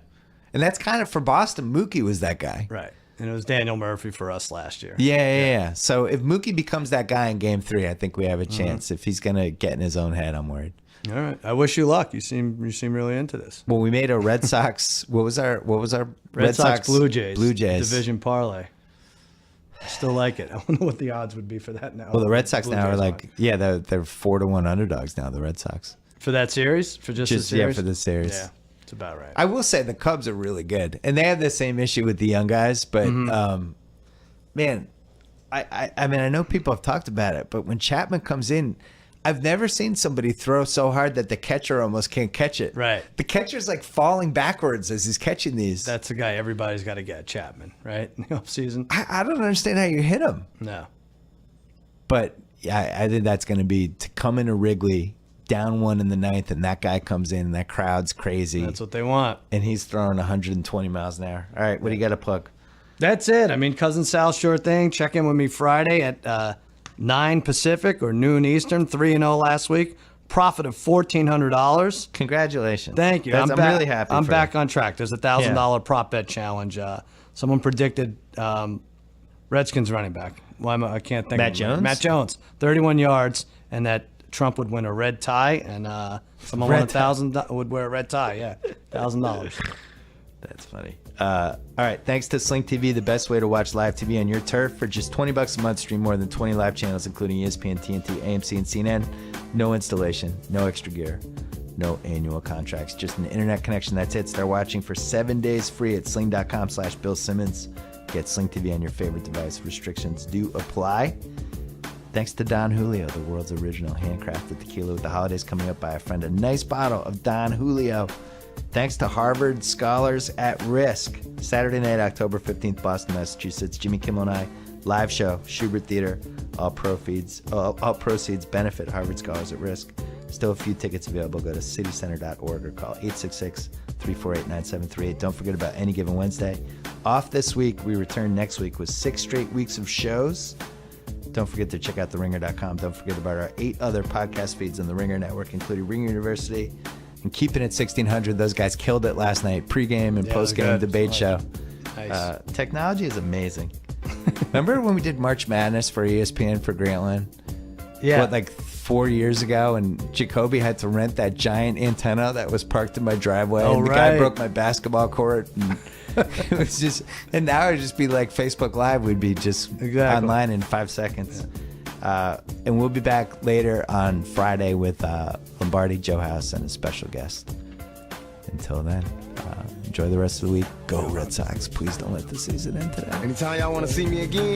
Speaker 1: And that's kind of for Boston. Mookie was that guy.
Speaker 3: Right. And it was Daniel Murphy for us last year.
Speaker 1: Yeah. So if Mookie becomes that guy in Game 3, I think we have a chance. If he's going to get in his own head, I'm worried.
Speaker 3: All right. I wish you luck. You seem really into this.
Speaker 1: Well, we made a Red Sox. What was our
Speaker 3: Red Sox Blue Jays division parlay. I still like it. I wonder what the odds would be for that now.
Speaker 1: Well, the Red Sox
Speaker 3: Blue
Speaker 1: now are
Speaker 3: Jays
Speaker 1: like,
Speaker 3: won.
Speaker 1: yeah, they're 4-1 underdogs now. The Red Sox.
Speaker 3: For that series, for just the
Speaker 1: Just yeah,
Speaker 3: series.
Speaker 1: for the series.
Speaker 3: Yeah, it's about right.
Speaker 1: I will say the Cubs are really good, and they have the same issue with the young guys. But man, I mean, I know people have talked about it, but when Chapman comes in, I've never seen somebody throw so hard that the catcher almost can't catch it.
Speaker 3: Right.
Speaker 1: The catcher's like falling backwards as he's catching these.
Speaker 3: That's the guy everybody's got to get, Chapman, right? In the offseason.
Speaker 1: I don't understand how you hit him.
Speaker 3: No.
Speaker 1: But yeah, I think that's going to be to come into Wrigley down 1 in the 9th, and that guy comes in, and that crowd's crazy.
Speaker 3: That's what they want.
Speaker 1: And he's throwing 120 miles an hour. All right, what do you got to plug?
Speaker 3: That's it. I mean, Cousin Sal, sure thing. Check in with me Friday at 9 Pacific or noon Eastern. 3-0 last week. Profit of $1,400.
Speaker 1: Congratulations.
Speaker 3: Thank you.
Speaker 1: I'm really happy.
Speaker 3: I'm
Speaker 1: for
Speaker 3: back
Speaker 1: you.
Speaker 3: on track. There's a $1,000 prop bet challenge. Someone predicted Redskins running back. I can't think.
Speaker 1: Matt
Speaker 3: of him.
Speaker 1: Jones?
Speaker 3: Matt Jones, 31 yards, and that Trump would win a red tie, and someone
Speaker 1: Red
Speaker 3: won $1,000 would wear a red tie. Yeah, $1,000.
Speaker 1: That's funny. All right. Thanks to Sling TV, the best way to watch live TV on your turf. For just $20 a month, stream more than 20 live channels, including ESPN, TNT, AMC, and CNN. No installation, no extra gear, no annual contracts. Just an internet connection. That's it. Start watching for 7 days free at sling.com/Bill Simmons. Get Sling TV on your favorite device. Restrictions do apply. Thanks to Don Julio, the world's original handcrafted tequila, with the holidays coming up. Buy a friend a nice bottle of Don Julio. Thanks to Harvard Scholars at Risk. Saturday night, October 15th, Boston, Massachusetts. Jimmy Kimmel and I, live show, Schubert Theater. All proceeds benefit Harvard Scholars at Risk. Still a few tickets available. Go to citycenter.org or call 866-348-9738. Don't forget about Any Given Wednesday. Off this week. We return next week with 6 straight weeks of shows. Don't forget to check out theringer.com. Don't forget about our 8 other podcast feeds on the Ringer Network, including Ringer University and Keeping It 1600. Those guys killed it last night. Pre-game and post-game debate show.
Speaker 3: Nice.
Speaker 1: Technology is amazing. Remember when we did March Madness for ESPN for Grantland?
Speaker 3: Yeah.
Speaker 1: What, like 4 years ago, and Jacoby had to rent that giant antenna that was parked in my driveway.
Speaker 3: Oh,
Speaker 1: and the guy
Speaker 3: right.
Speaker 1: broke my basketball court. And it was just, and now it'd just be like Facebook Live. We'd be just online in 5 seconds. Yeah. And we'll be back later on Friday with Lombardi, Joe House, and a special guest. Until then, enjoy the rest of the week. Go Red Sox. Please don't let the season end today.
Speaker 2: Anytime y'all want to see me again.